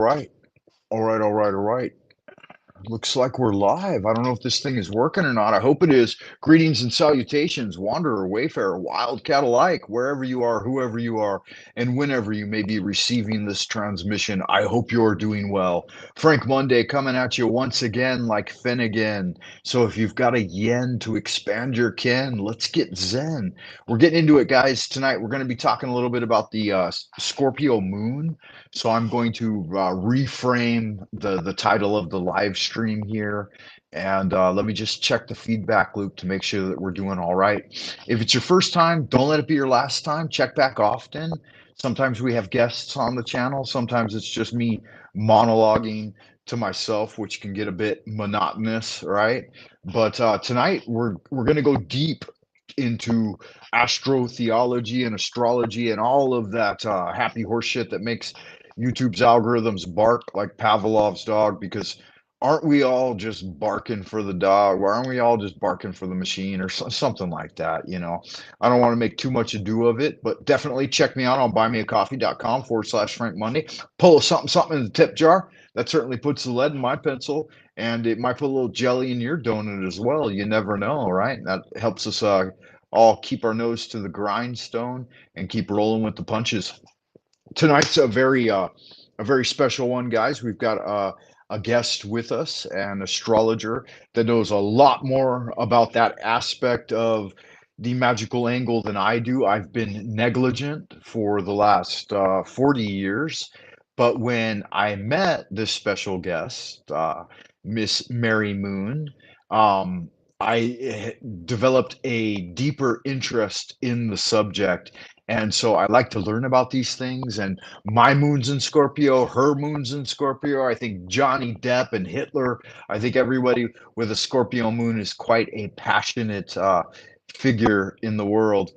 Right. All right, all right, all right. Looks like we're live. I don't know if this thing is working or not. I hope it is. Greetings and salutations, wanderer, wayfarer, wildcat alike, wherever you are, whoever you are, and whenever you may be receiving this transmission. I hope you're doing well. Frank Moonday coming at you once again like Finnegan. So if you've got a yen to expand your ken, let's get zen. We're getting into it, guys. Tonight we're going to be talking a little bit about the Scorpio moon. So I'm going to reframe the title of the live stream here, and let me just check the feedback loop to make sure that we're doing all right. If it's your first time, don't let it be your last time. Check back often. Sometimes we have guests on the channel. Sometimes it's just me monologuing to myself, which can get a bit monotonous, right? But tonight we're going to go deep into astrotheology and astrology and all of that happy horse shit that makes YouTube's algorithms bark like Pavlov's dog, because aren't we all just barking for the dog? Or aren't we all just barking for the machine or something like that? I don't want to make too much ado of it, but definitely check me out on buymeacoffee.com/Frank Monday. Pull a something in the tip jar. That certainly puts the lead in my pencil, and it might put a little jelly in your donut as well. You never know, right? That helps us all keep our nose to the grindstone and keep rolling with the punches. Tonight's a very special one, guys. We've got a guest with us, an astrologer that knows a lot more about that aspect of the magical angle than I do. I've been negligent for the last 40 years, but when I met this special guest, Miss Mary Moon, um, I developed a deeper interest in the subject, and so I like to learn about these things. And my moon's in Scorpio, her moon's in Scorpio. I think Johnny Depp and Hitler, I think everybody with a Scorpio moon is quite a passionate figure in the world.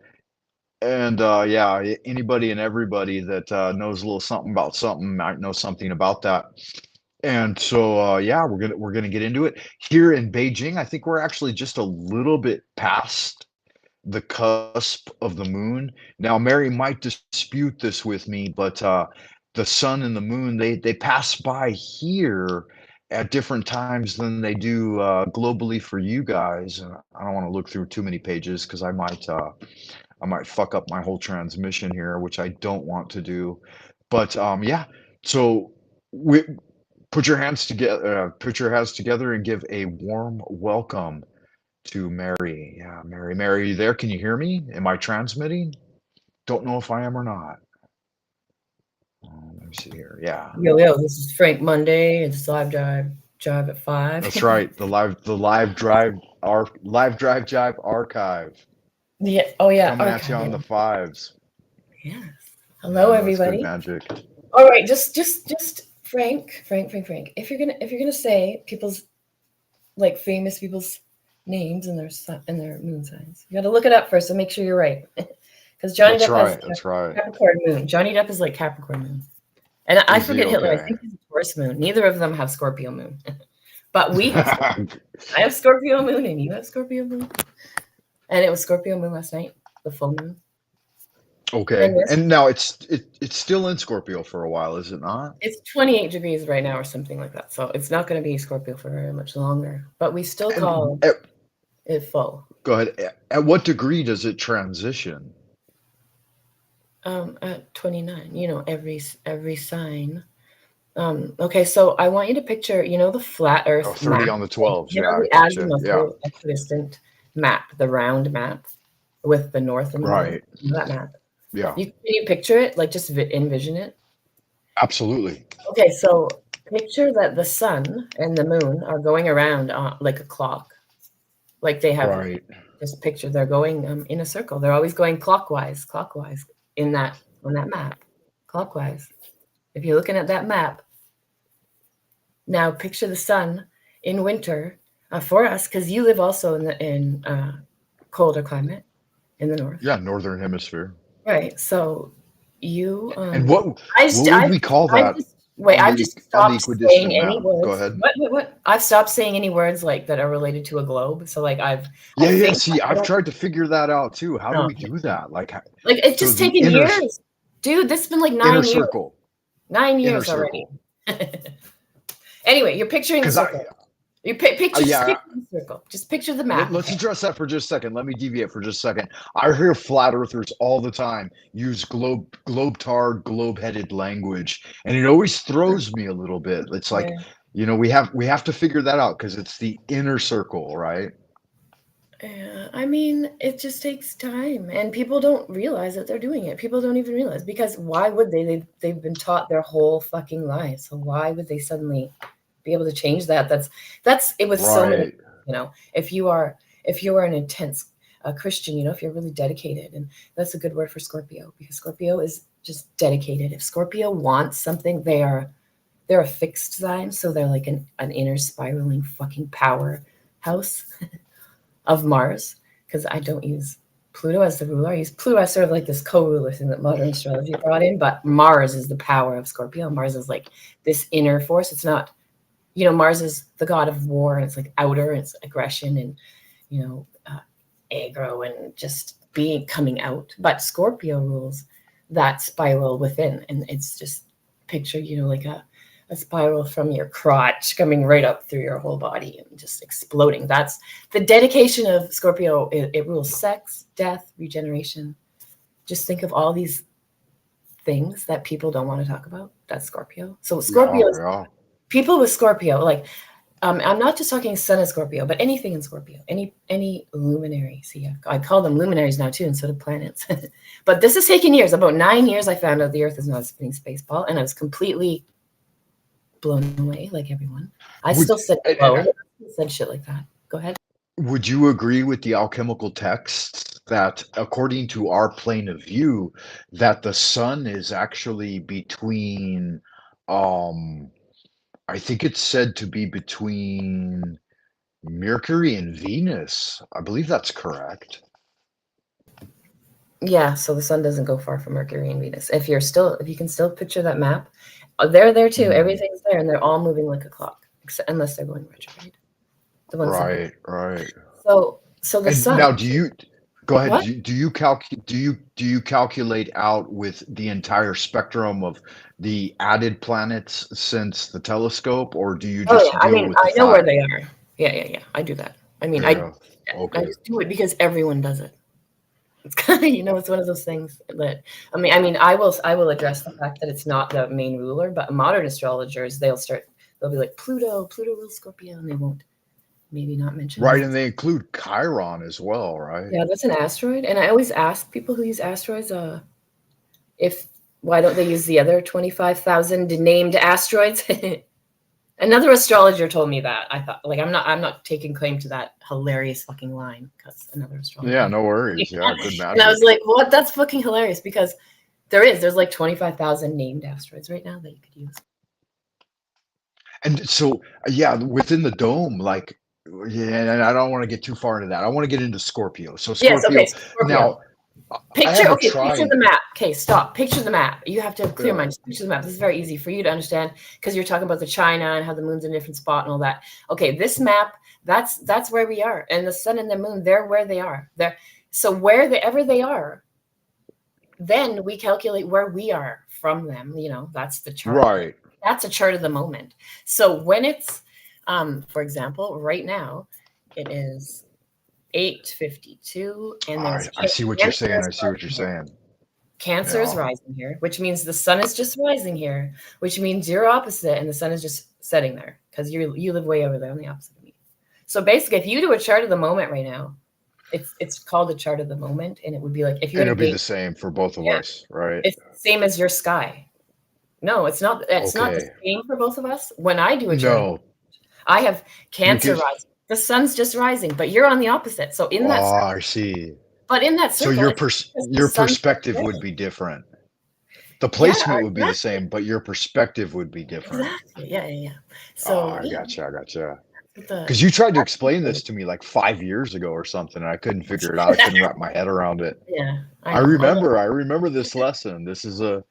And yeah, anybody and everybody that knows a little something about something might know something about that. And so yeah, we're gonna get into it here in Beijing. I think we're actually just a little bit past the cusp of the moon. Now, Mary might dispute this with me, but the sun and the moon, they pass by here at different times than they do globally for you guys. And I don't want to look through too many pages because I might fuck up my whole transmission here, which I don't want to do. But yeah, so we put your hands together, and give a warm welcome to Mary. Yeah, Mary. Mary, you there? Can you hear me? Am I transmitting? Don't know if I am or not. Let me see here. Yeah, Yo, this is Frank Monday. It's live drive at 5. that's right. The live drive jive archive Yeah. Oh yeah. coming at you Archive. on Yeah. the fives. Yes. Yeah, Hello, no, that's good everybody. magic. All right. Just Frank. If you're gonna say people's like famous people's names and their moon signs, you got to look it up first and make sure you're right. Because Johnny That's Depp has right. That's right. Capricorn moon. Johnny Depp is like Capricorn moon, and I Is he forget Hitler. I okay? think he's a Taurus moon. Neither of them have Scorpio moon, but we have. I have Scorpio moon, and you have Scorpio moon. And it was Scorpio moon last night, the full moon. And Okay. this, And now it's still in Scorpio for a while, is it not? it's 28 degrees right now or something like that. So it's not going to be Scorpio for very much longer. But we still And call it full. go ahead. At what degree does it transition? At 29, every sign. Okay, so I want you to picture, the flat Oh, Earth 30 map. on the 12s. Yeah, I The gotcha. Yeah. azimuthal equidistant map, the round map with the north in the middle. Right. That map. Yeah. Can you picture it? Like just envision it. Absolutely. Okay, so picture that the sun and the moon are going around like a clock. Like they have Right. this picture. They're going in a circle. They're always going clockwise on that map, clockwise. If you're looking at that map, now picture the sun in winter for us, because you live also in colder climate in the north. Yeah, Northern Hemisphere. Right. So you And what would we call that I've just on the stopped saying equidistant any map? words. Go ahead. What? I've stopped saying any words like that are related to a globe. So like I Yeah. think See, I I've don't tried to figure that out too. How do know. we do that? Like it's So just the taken years. Dude, this has been like inner 9 years. circle, 9 inner years already. circle. Anyway, you're picturing the Because circle. You picture, just yeah, picture the circle. Just picture the map. let's address that for just a second. Let me deviate for just a second. I hear flat earthers all the time use globe-tard, globe-headed language, and it always throws me a little bit. It's like, Yeah. we have to figure that out because it's the inner circle, right? Yeah, I mean, it just takes time, and people don't realize that they're doing it. People don't even realize, because why would they? They've been taught their whole fucking lives. So why would they suddenly be able to change that? That's it with so many. Right. If you are an intense Christian, if you're really dedicated, and that's a good word for Scorpio, because Scorpio is just dedicated. If Scorpio wants something, they're a fixed sign, so they're like an inner spiraling fucking powerhouse of Mars, because I don't use Pluto as the ruler. I use Pluto as sort of like this co-ruler thing that modern astrology brought in, but Mars is the power of Scorpio. Mars is like this inner force. It's not, Mars is the god of war, and it's like outer, and it's aggression, and aggro, and just coming out. But Scorpio rules that spiral within, and it's just picture, like a spiral from your crotch coming right up through your whole body and just exploding. That's the dedication of Scorpio. It rules sex, death, regeneration. Just think of all these things that people don't want to talk about. That's Scorpio. So Scorpio, Yeah. people with Scorpio, like, I'm not just talking Sun in Scorpio, but anything in Scorpio, any luminary. See, I call them luminaries now too, instead of planets. But this has taken years. About 9 years, I found out the Earth is not a spinning space ball, and I was completely blown away, like everyone. I still said said shit like that. Go ahead. Would you agree with the alchemical texts that, according to our plane of view, that the sun is actually between, I think it's said to be between Mercury and Venus. I believe that's correct. Yeah, so the sun doesn't go far from Mercury and Venus. If you can still picture that map, they're there too. Everything's there, and they're all moving like a clock, unless they're going retrograde. The ones Right. So the And sun. now, go ahead? What? Do you calculate out with the entire spectrum of the added planets since the telescope, or do you Oh just yeah, I deal mean, with the I know where five? they are. Yeah. I do that. I mean, I Yeah. Okay. just do it because everyone does it. It's kind of, it's one of those things that I will address the fact that it's not the main ruler, but modern astrologers, they'll be like Pluto rules Scorpio, and they won't maybe not mention Right, this. and they include Chiron as well, right? Yeah, that's an asteroid, and I always ask people who use asteroids, if why don't they use the other 25,000 named asteroids? Another astrologer told me that. I thought, like, I'm not taking claim to that hilarious fucking line, because another astrologer. Yeah, no worries. Yeah, good And I was magic. like, what? That's fucking hilarious, because there's like 25,000 named asteroids right now that you could use. And so, yeah, within the dome, like, yeah, and I don't want to get too far into that. I want to get into Scorpio. So Yes, okay, Scorpio. Scorpio. Now, I have a Picture trine. the map. Okay, stop. Picture the map. You have to have clear Yeah. mind. Just picture the map. This is very easy for you to understand, because you're talking about the China and how the moon's in a different spot and all that. Okay, this map, that's where we are. And the sun and the moon, they're where they are. So wherever they are, then we calculate where we are from them. That's the chart. Right. That's a chart of the moment. So when it's, for example, right now, it is 8:52, and there's I see what you're saying. I see what you're saying. Cancer is Yeah. rising here, which means the sun is just rising here, which means you're opposite, and the sun is just setting there, because you live way over there on the opposite of me. So basically, if you do a chart of the moment right now, it's called a chart of the moment, and it would be like if you're And in a it'll be game. the same for both of Yeah, us, right? it's the same as your sky. No, it's not. It's not the Okay. same for both of us. When I do a chart, No, I have you Cancer can. rising. The sun's just rising, but you're on the opposite. So in that, Oh, I see. circle, So your it's because the your sun's perspective there. would be different. The Yeah, placement would be the exactly. same, but your perspective would be different. Exactly. Yeah. Oh, So I yeah, gotcha. the Because you tried to explain this to me like 5 years ago or something, and I couldn't figure it out. I couldn't wrap my head around it. yeah, I I know. remember this lesson. This is a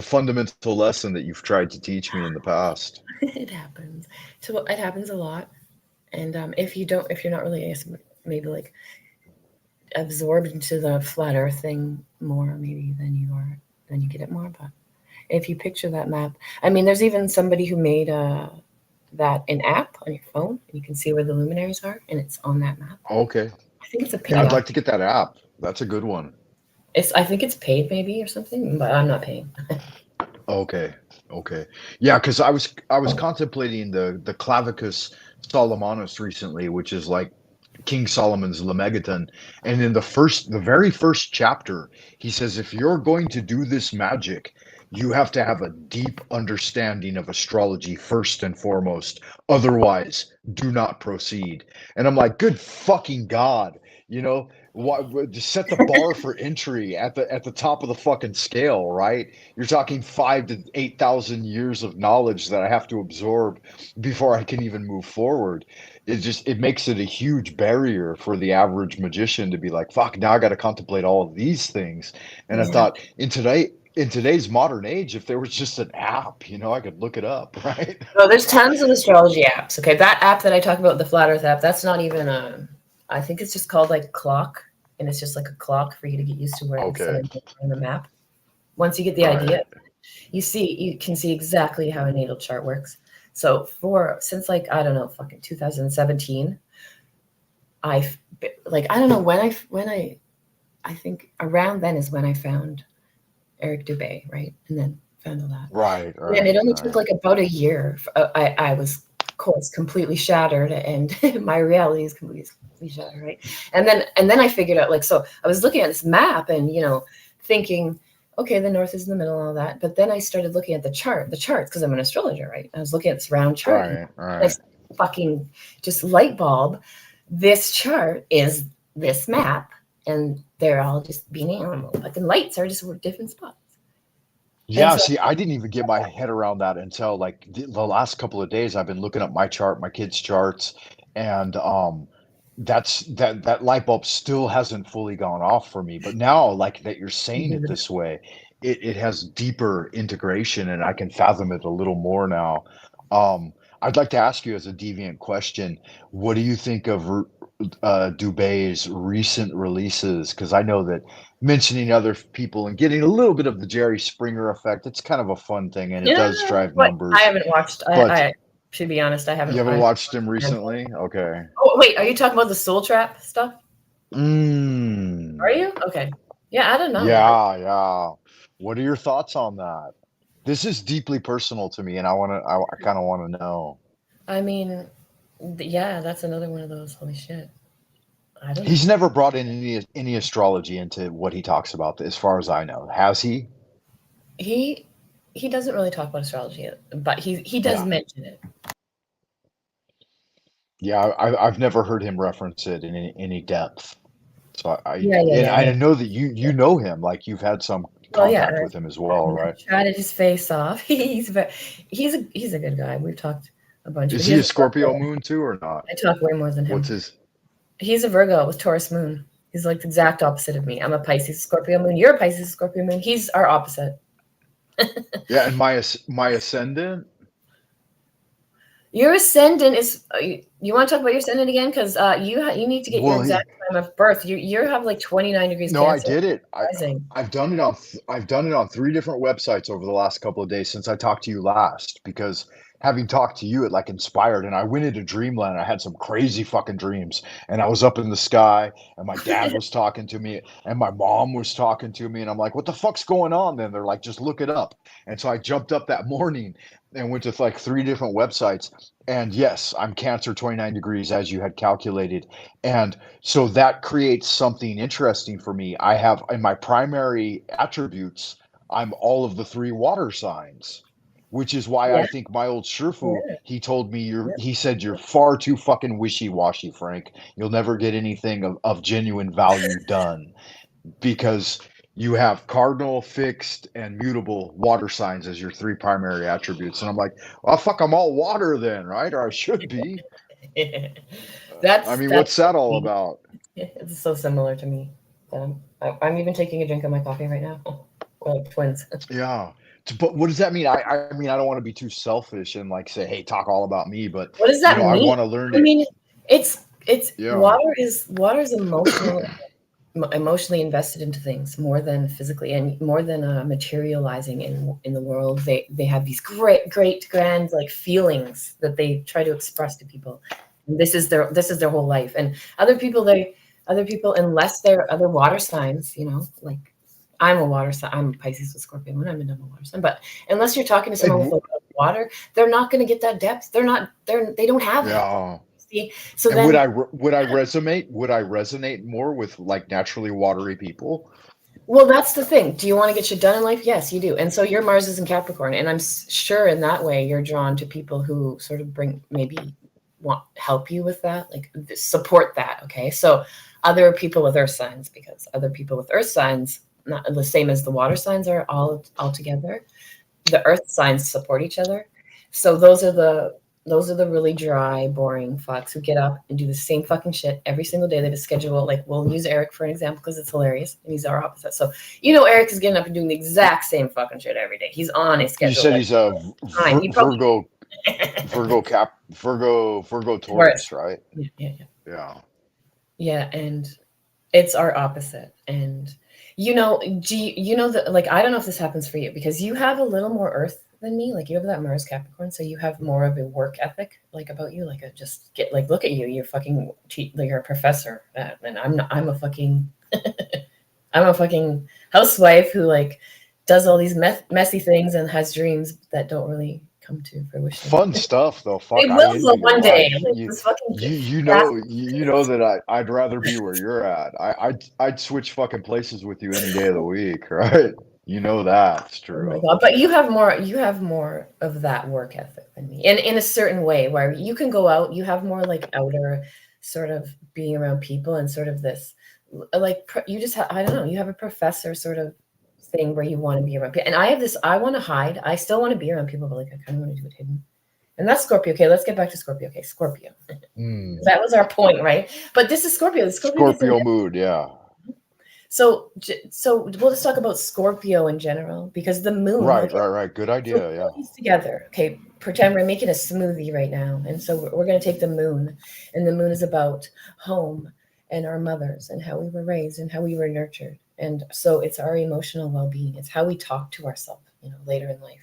fundamental lesson that you've tried to teach me in the past. It happens. So it happens a lot, and if you're not really maybe like absorbed into the flat Earth thing more, maybe then you get it more. But if you picture that map. I mean, there's even somebody who made that an app on your phone, and you can see where the luminaries are, and it's on that map. Okay. I think it's a Yeah, paid I'd app. like to get that app. That's a good one. I think it's paid maybe or something, but I'm not paying. Okay. Okay. Yeah, because I was contemplating the Clavicus Solomonus recently, which is like King Solomon's Lemegeton. And in the very first chapter, he says, if you're going to do this magic, you have to have a deep understanding of astrology first and foremost. Otherwise, do not proceed. And I'm like, good fucking God, you know, just set the bar for entry at the top of the fucking scale, right? You're talking 5 to 8,000 years of knowledge that I have to absorb before I can even move forward. It makes it a huge barrier for the average magician to be like, fuck, now I got to contemplate all of these things. And I Yeah. thought in today's modern age, if there was just an app, I could look it up, right? No, there's tons of astrology apps. Okay, that app that I talk about, the Flat Earth app, that's not even a. I think it's just called like clock, and it's just like a clock for you to get used to where the sun Okay. is on the map. Once you get the idea, Right. you can see exactly how a natal chart works. So since like I don't know, fucking 2017, I don't know I think around then is when I found Eric Dubé, right, and then found all that. Right. And it Right. only took Right. like about a year. I was, of course, completely shattered, and my reality is completely shattered, right? And then I figured out, like, so I was looking at this map and thinking, okay, the north is in the middle and all that. But then I started looking at the charts, because I'm an astrologer, right? I was looking at this round chart, and Right. I Right. fucking just light bulb. This chart is this map, and they're all just being animal. Fucking lights are just different spots. And Yeah, so see, I didn't even get my head around that until like the last couple of days. I've been looking up my chart, my kids' charts, and that light bulb still hasn't fully gone off for me. But now, like that you're saying it this way, it has deeper integration, and I can fathom it a little more now. I'd like to ask you as a deviant question, what do you think of Dubé's recent releases? Because I know that mentioning other people and getting a little bit of the Jerry Springer effect, it's kind of a fun thing, and it yeah, does drive but I numbers. haven't watched. But I should be honest. I you haven't. haven't I watched him recently? Okay. Oh wait, are you talking about the Soul Trap stuff? Are Mm. you? Okay. Yeah, I don't know. Yeah, yeah. What are your thoughts on that? This is deeply personal to me, and I kind of want to know. I mean, yeah, that's another one of those. Holy shit! I don't He's know. never brought in any astrology into what he talks about, as far as I know. Has he? He he doesn't really talk about astrology, but he does Yeah. mention it. Yeah, I've never heard him reference it in any depth. So Yeah, yeah, and yeah, yeah. I know that you know him, like you've had some Well, yeah. contact with him as well, I right? chatted his face off. He's a good guy. We've talked a bunch, but Is he he a has. Scorpio moon too or not? I talk way more than What's him. his? He's a Virgo with Taurus moon. He's like the exact opposite of me. I'm a Pisces Scorpio moon. You're a Pisces Scorpio moon. He's our opposite. Yeah, and my ascendant. Your ascendant is. You want to talk about your ascendant again? Because you need to get your Well, exact time of birth. You have like 29 degrees no, I Cancer did it. rising. I've done it on 3 different websites over the last couple of days since I talked to you last, because having talked to you, it like inspired, and I went into dreamland. I had some crazy fucking dreams, and I was up in the sky, and my dad was talking to me, and my mom was talking to me, and I'm like, what the fuck's going on? Then they're like, just look it up. And so I jumped up that morning and went to like 3 different websites, and yes, I'm Cancer 29 degrees as you had calculated. And so that creates something interesting for me. I have in my primary attributes, I'm all of the 3 water signs, which is why I Yeah, think my old Sherfu, yeah. he told me Yeah. he said you're far too fucking wishy-washy, Frank. You'll never get anything of genuine value done, because you have cardinal, fixed, and mutable water signs as your 3 primary attributes. And I'm like, well, fuck, I'm all water then, right? Or I should be. I mean, That's what's that all me. about? It's so similar to me. I'm even taking a drink of my coffee right now. We're like twins. Yeah. But what does that mean? I mean, I don't want to be too selfish and like say, hey, talk all about me, but What does that I mean? want to learn I it. mean, it's Yeah. water is emotional. emotionally invested into things more than physically, and more than materializing in the world. They have these great grand like feelings that they try to express to people. And this is their whole life. And other people, unless they're other water signs, like I'm a water sign. I'm Pisces with Scorpio, and I'm a double water sign. But unless you're talking to someone with like water, they're not going to get that depth. They don't have it. Yeah. See, so And then would I resonate more with like naturally watery people? well, that's the thing. Do you want to get shit done in life? Yes, you do. And so your Mars is in Capricorn, and I'm sure in that way you're drawn to people who sort of maybe want help you with that, like support that. Okay, so other people with Earth signs, because other people with Earth signs, not the same as the water signs are all together. The Earth signs support each other. So those are the really dry, boring fucks who get up and do the same fucking shit every single day. They have a schedule. Like, we'll use Eric for an example because it's hilarious, and he's our opposite. So, Eric is getting up and doing the exact same fucking shit every day. He's on a schedule. You said he's a Virgo Taurus, right? Yeah, and it's our opposite. And that, like, I don't know if this happens for you because you have a little more Earth than me. Like, you have that Mars Capricorn, so you have more of a work ethic, like, about you. Like, look at you, you're fucking like, you're a professor, and I'm a fucking I'm a fucking housewife who like does all these messy things and has dreams that don't really come to fruition. Fun stuff though. Fuck, it will one day. Like, you know that I'd rather be where you're at. I'd switch fucking places with you any day of the week, right? You know that's true. Oh my God. But you have more of that work ethic than me, in a certain way, where you can go out. You have more like outer sort of being around people, and sort of this like you just I don't know. You have a professor sort of thing where you want to be around people, and I have this. I want to hide. I still want to be around people, but like I kind of want to do it hidden. And that's Scorpio. Okay, let's get back to Scorpio. Okay, Scorpio. That was our point, right? But this is Scorpio. Scorpio mood, yeah. So we'll just talk about Scorpio in general, because the moon. Right. Good idea. Yeah. Together. Okay. Pretend we're making a smoothie right now, and so we're going to take the moon, and the moon is about home and our mothers and how we were raised and how we were nurtured, and so it's our emotional well-being. It's how we talk to ourselves, later in life,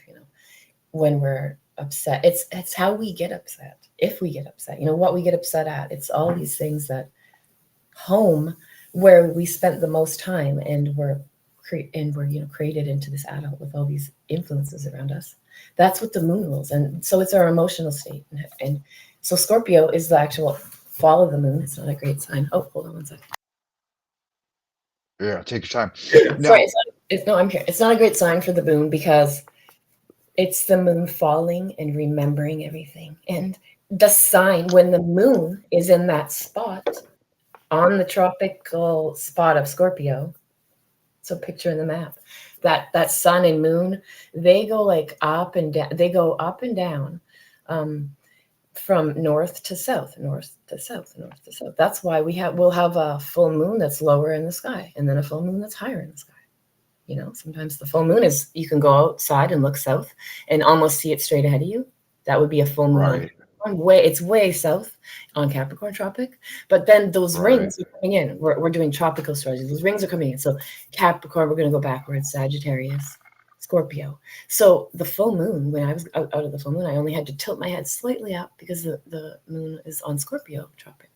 when we're upset. It's how we get upset, if we get upset, what we get upset at. It's all these things that home, where we spent the most time, and we're created into this adult with all these influences around us. That's what the moon rules. And so it's our emotional state. And so Scorpio is the actual fall of the moon. It's not a great sign. Oh, hold on one second. Yeah, take your time. Sorry, I'm here. It's not a great sign for the moon because it's the moon falling and remembering everything. And the sign, when the moon is in that spot, on the tropical spot of Scorpio, so picture in the map, that sun and moon, they go like up and down. They go up and down, from north to south, north to south, north to south. That's why we'll have a full moon that's lower in the sky, and then a full moon that's higher in the sky. Sometimes the full moon is, you can go outside and look south and almost see it straight ahead of you. That would be a full moon. Right. It's way south on Capricorn tropic, but then those rings are coming in. We're doing tropical astrology. Those rings are coming in. So Capricorn, we're going to go backwards. Sagittarius, Scorpio. So the full moon, when I was out of the full moon, I only had to tilt my head slightly up because the moon is on Scorpio tropic.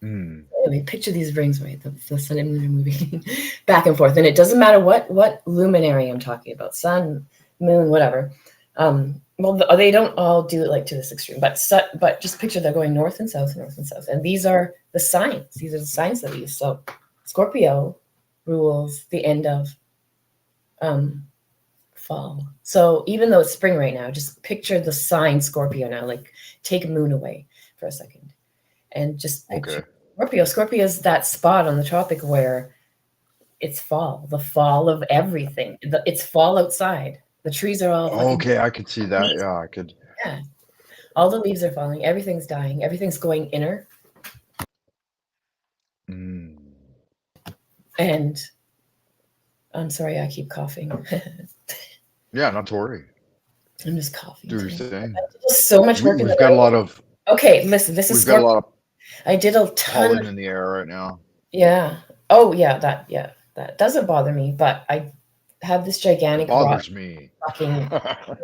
Anyway, picture these rings, right? The sun and moon are moving back and forth, and it doesn't matter what luminary I'm talking about, sun, moon, whatever. Well, they don't all do it like to this extreme, but just picture they're going north and south, and these are the signs. These are the signs that we use. So Scorpio rules the end of fall. So even though it's spring right now, just picture the sign Scorpio now. Like, take moon away for a second, and just picture Scorpio. Scorpio is that spot on the tropic where it's fall, the fall of everything. It's fall outside. The trees are all okay. I could see that. Yeah, I could. Yeah, all the leaves are falling. Everything's dying. Everything's going inner. And I'm sorry, I keep coughing. Yeah, not to worry. I'm just coughing. Do your thing. So much work. We've got a lot of. Okay, listen. This is. We've got a lot of. I did a ton pollen in the air right now. Yeah. Oh yeah, that doesn't bother me. But I have this It gigantic rotten bothers me. fucking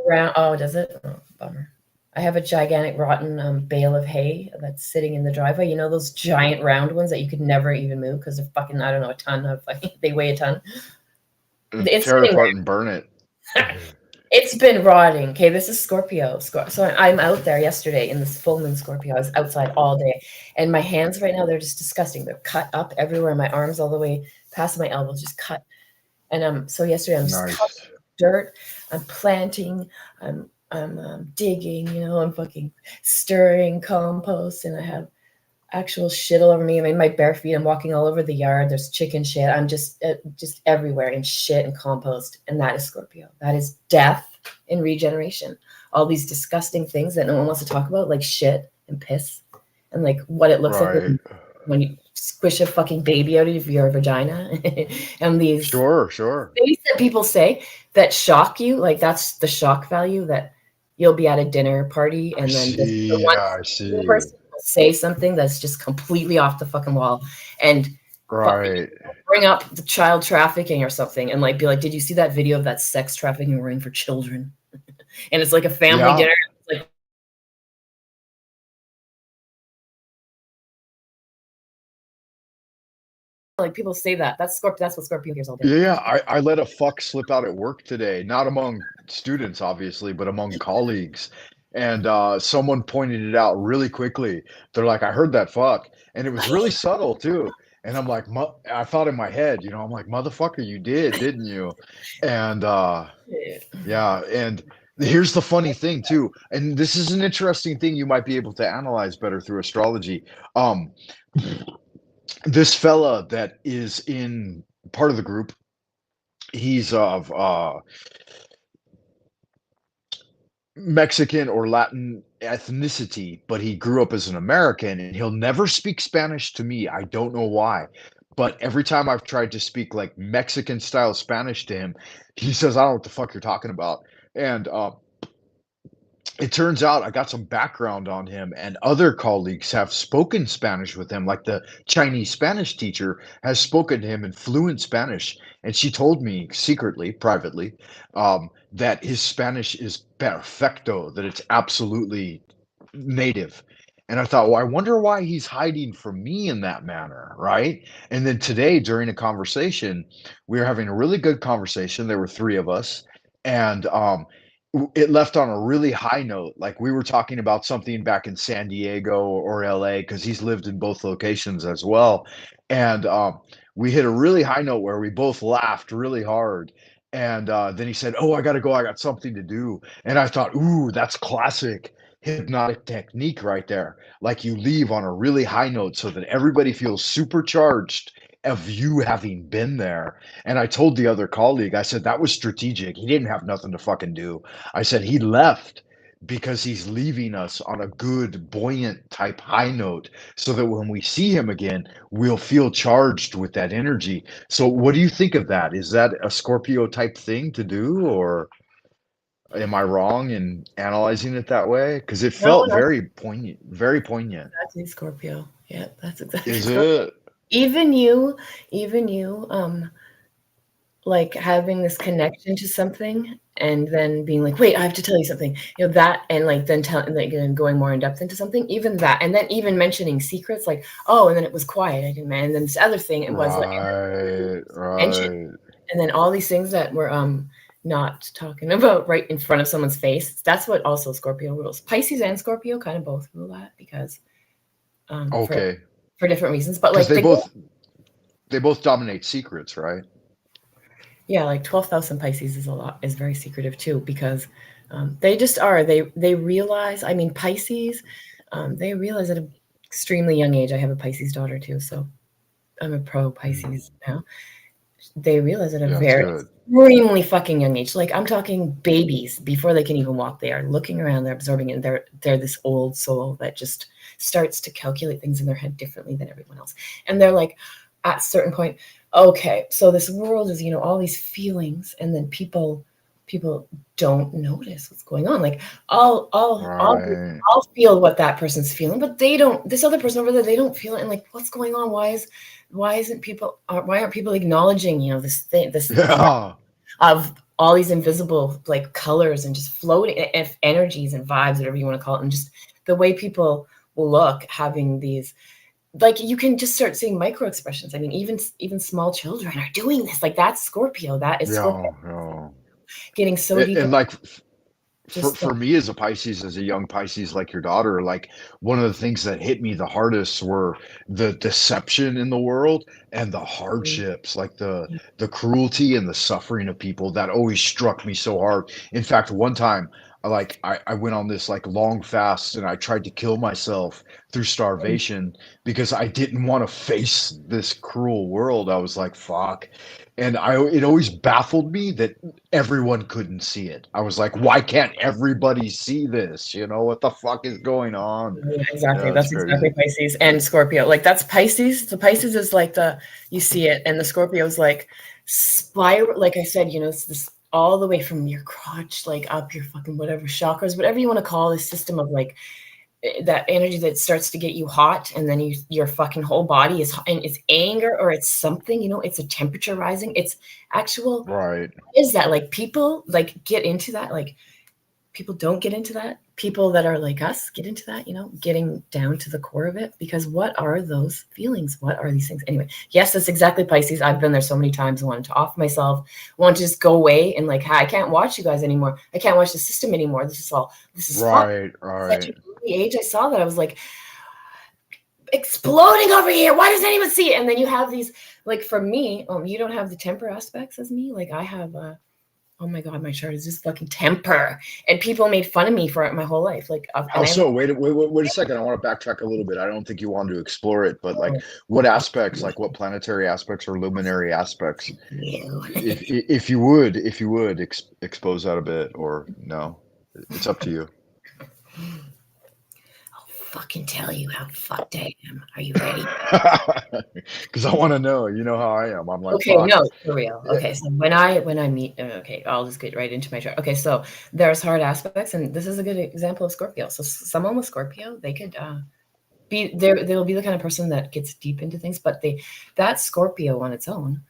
round. Oh, does it? Oh, bummer. I have a gigantic rotten bale of hay that's sitting in the driveway. You know those giant round ones that you could never even move because they're fucking, I don't know, a ton of fucking, they weigh a ton. It's Tear it sitting apart and burn it. there. It's been rotting. Okay, this is Scorpio. So I'm out there yesterday in this full moon Scorpio. I was outside all day, and my hands right now, they're just disgusting. They're cut up everywhere. My arms all the way past my elbows, just cut. And so yesterday I'm just cutting Nice. dirt. I'm planting. I'm digging. I'm fucking stirring compost, and I have actual shit all over me. I mean, my bare feet. I'm walking all over the yard. There's chicken shit. I'm just everywhere in shit and compost. And that is Scorpio. That is death and regeneration. All these disgusting things that no one wants to talk about, like shit and piss, and like what it looks like Right. when you squish a fucking baby out of your vagina, and these Sure. things that people say that shock you. Like that's the shock value that you'll be at a dinner party, I and then the see. one I single see. person will say something that's just completely off the fucking wall, and Right. bring up the child trafficking or something, and like be like, "Did you see that video of that sex trafficking ring for children?" And it's like a family Yeah. dinner. It's like people say that. That's Scorpio. That's what Scorpio hears all day. Yeah. I let a fuck slip out at work today, not among students, obviously, but among colleagues. And someone pointed it out really quickly. They're like, I heard that fuck. And it was really subtle too. And I'm like, I thought in my head, I'm like, motherfucker, you did, didn't you? And yeah, and here's the funny thing too, and this is an interesting thing you might be able to analyze better through astrology. Um, this fella that is in part of the group, he's of Mexican or Latin ethnicity, but he grew up as an American, and he'll never speak Spanish to me. I don't know why. But every time I've tried to speak like Mexican style Spanish to him, he says, I don't know what the fuck you're talking about. And it turns out I got some background on him, and other colleagues have spoken Spanish with him. Like the Chinese Spanish teacher has spoken to him in fluent Spanish, and she told me secretly, privately, that his Spanish is perfecto, that it's absolutely native. And I thought, well, I wonder why he's hiding from me in that manner, right? And then today, during a conversation, we were having a really good conversation. There were three of us, and it left on a really high note. Like we were talking about something back in San Diego or LA because he's lived in both locations as well. And we hit a really high note where we both laughed really hard. And then he said, oh, I got to go. I got something to do. And I thought, ooh, that's classic hypnotic technique right there. Like you leave on a really high note so that everybody feels supercharged of you having been there. And I told the other colleague, I said, that was strategic. He didn't have nothing to fucking do. I said, he left because he's leaving us on a good, buoyant type high note so that when we see him again, we'll feel charged with that energy. So, what do you think of that? Is that a Scorpio type thing to do, or am I wrong in analyzing it that way? Because it No, felt very poignant, very poignant. that's exactly Scorpio. Yeah, that's exactly Is Scorpio. it? Even you, like having this connection to something and then being like, wait, I have to tell you something, that, and like then telling, like, and going more in depth into something, even that, and then even mentioning secrets, like, oh, and then it was quiet, I didn't, and then this other thing, it was like, Right, mention, right. and then all these things that we're not talking about right in front of someone's face. That's what also Scorpio rules. Pisces and Scorpio kind of both rule that because Okay. for different reasons, but Because like they both dominate secrets, right? yeah, like 12,000 Pisces is very secretive too, because they just are. They realize. I mean, Pisces, they realize at an extremely young age. I have a Pisces daughter too, so I'm a pro Mm. Pisces now. They realize at a Yeah, it's very good. extremely fucking young age. Like I'm talking babies before they can even walk. They are looking around. They're absorbing it. And they're this old soul that just starts to calculate things in their head differently than everyone else. And they're like, at a certain point, okay, so this world is all these feelings, and then people people don't notice what's going on. Like Right. I'll feel what that person's feeling, but they don't. This other person over there, they don't feel it. And like, what's going on? Why aren't people acknowledging, you know, this thing, this Yeah. of all these invisible like colors and just floating energies and vibes, whatever you want to call it, and just the way people will look having these, like, you can just start seeing micro expressions. I mean, even small children are doing this. Like, that's Scorpio. That is Scorpio Yeah. Yeah. getting so deep. And like Just for me as a Pisces, as a young Pisces like your daughter, like one of the things that hit me the hardest were the deception in the world and the hardships, like the cruelty and the suffering of people that always struck me so hard. In fact, one time I went on this like long fast and I tried to kill myself through starvation because I didn't want to face this cruel world. I was like, fuck. And it always baffled me that everyone couldn't see it. I was like, why can't everybody see this? You know, what the fuck is going on? yeah, exactly. Yeah, it's That's exactly crazy. Pisces and Scorpio. Like, that's Pisces. The Pisces is like you see it, and the Scorpio is like spiral. Like I said, you know, it's this all the way from your crotch, like up your fucking whatever chakras, whatever you want to call this system of like that energy that starts to get you hot, and then your fucking whole body is, and it's anger or it's something, you know, it's a temperature rising. It's actual, Right. is that like people like get into that, like people don't get into that. People that are like us get into that, you know, getting down to the core of it. Because what are those feelings? What are these things? Anyway, yes, that's exactly Pisces. I've been there so many times, wanted to off myself, want to just go away and like, I can't watch you guys anymore. I can't watch the system anymore. This is fun. Right. At Right. an early age, I saw that. I was like, exploding over here. Why doesn't anyone see it? And then you have these, like for me, you don't have the temper aspects as me. Like I have oh my God, my chart is just fucking temper. And people made fun of me for it my whole life. Like, How so? Wait a second. I want to backtrack a little bit. I don't think you wanted to explore it, but like what aspects, like what planetary aspects or luminary aspects, if you would expose that a bit, or no, it's up to you. fucking tell you how fucked I am. Are you ready? Because I want to know. You know how I am. I'm like, Okay, fuck. no, for real. Okay, so when I meet, okay, I'll just get right into my chart. Okay, so there's hard aspects, and this is a good example of Scorpio. So someone with Scorpio, they could be there. They'll be the kind of person that gets deep into things, but that Scorpio on its own,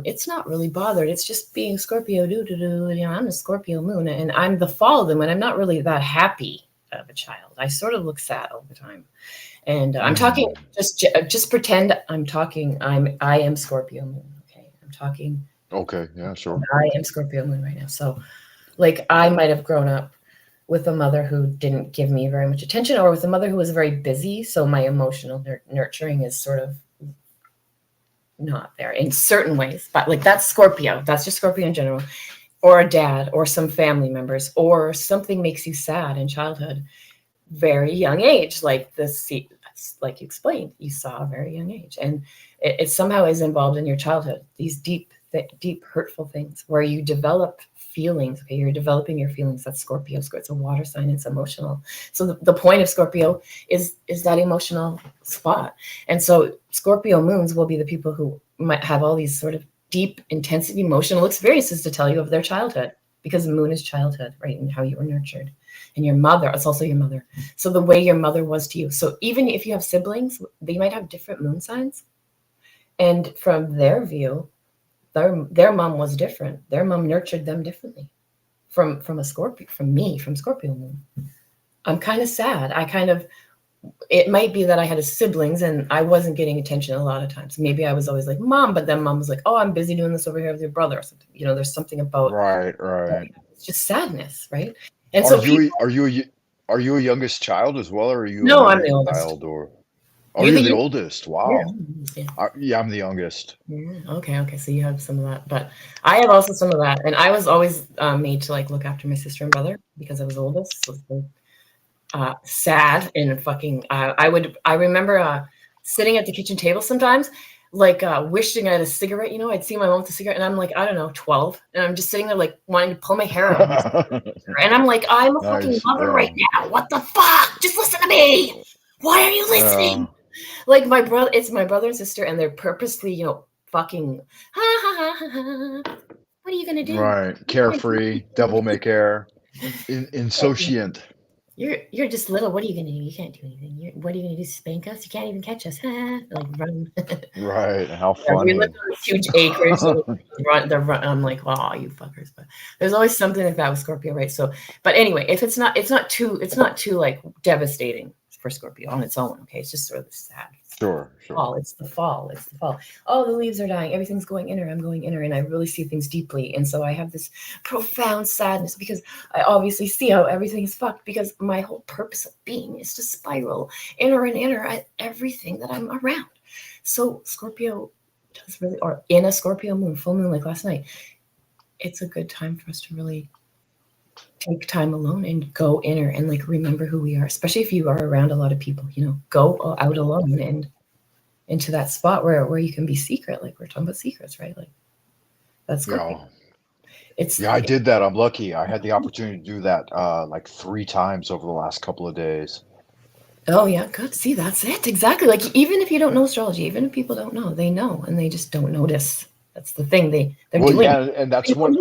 it's not really bothered. It's just being Scorpio. You know, I'm a Scorpio moon, and I'm the fall of them, and I'm not really that happy of a child. I sort of look sad all the time. And I'm talking, just pretend I'm talking, I am Scorpio moon. Okay. I'm talking, Okay, yeah, sure. I am Scorpio moon right now. So like I might have grown up with a mother who didn't give me very much attention, or with a mother who was very busy. So my emotional nurturing is sort of not there in certain ways, but like that's Scorpio. That's just Scorpio in general, or a dad or some family members, or something makes you sad in childhood. Very young age, like this, like you explained, you saw a very young age, and it somehow is involved in your childhood. These deep hurtful things where you develop feelings. Okay, you're developing your feelings. That's Scorpio. It's a water sign. It's emotional. So the point of Scorpio is that emotional spot. And so Scorpio moons will be the people who might have all these sort of deep, intensive emotional experiences to tell you of their childhood, because the moon is childhood, right? And how you were nurtured. And your mother, it's also your mother. So the way your mother was to you. So even if you have siblings, they might have different moon signs. And from their view, their mom was different. Their mom nurtured them differently from a Scorpio, from Scorpio moon. I'm kind of sad. It might be that I had siblings and I wasn't getting attention a lot of times. Maybe I was always like, Mom, but then Mom was like, oh, I'm busy doing this over here with your brother or something. You know, there's something about Right, right. it's just sadness, right? And Are so you people, are you a youngest child as well, or are you a no, I'm middle the oldest. child, or are You're you the the youngest. oldest? Yeah. Wow. Yeah, I'm the youngest. Yeah. Okay. So you have some of that, but I have also some of that, and I was always made to like look after my sister and brother because I was the oldest. So sad and fucking. I remember sitting at the kitchen table sometimes, like wishing I had a cigarette. You know, I'd see my mom with a cigarette, and I'm like, I don't know, 12, and I'm just sitting there like wanting to pull my hair out. And I'm like, I'm a fucking Nice. mother right Yeah. now. What the fuck? Just listen to me. Why are you listening? Like my brother, it's my brother and sister, and they're purposely, you know, fucking ha ha ha ha ha. What are you gonna do? Right. You can't do Carefree, devil may anything. care, insouciant. You're just little. What are you gonna do? You can't do anything. What are you gonna do? Spank us? You can't even catch us. Like run. Right. How Yeah, we live funny. on this huge acreage. So run. I'm like, oh, you fuckers. But there's always something like that with Scorpio, right? So, but anyway, if it's not too like devastating for Scorpio on its own. Okay, it's just sort of sad. Sure, sure. Fall. It's the fall. It's the fall. Oh, the leaves are dying. Everything's going inner. I'm going inner, and I really see things deeply. And so I have this profound sadness because I obviously see how everything is fucked. Because my whole purpose of being is to spiral inner and inner at everything that I'm around. So Scorpio does really, or in a Scorpio moon, full moon like last night, it's a good time for us to really take time alone and go inner and like remember who we are, especially if you are around a lot of people, go out alone and into that spot where you can be secret, like we're talking about secrets, right? Like that's Scorpio. Yeah. It's Yeah, I did that. I'm lucky. I had the opportunity to do that like 3 times over the last couple of days. oh yeah, good. See, that's it exactly. Like even if you don't know astrology, even if people don't know, they know and they just don't notice. That's the thing they're Well, doing. yeah, and that's one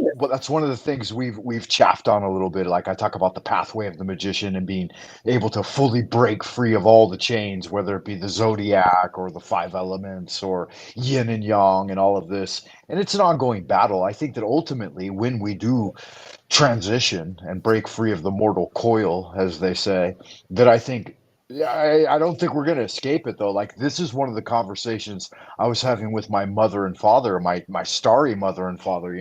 of the things we've chaffed on a little bit. Like I talk about the pathway of the magician and being able to fully break free of all the chains, whether it be the zodiac or the 5 elements or yin and yang and all of this. And it's an ongoing battle. I think that ultimately, when we do transition and break free of the mortal coil, as they say, that I think. Yeah, I don't think we're going to escape it though. Like this is one of the conversations I was having with my mother and father, my starry mother and father.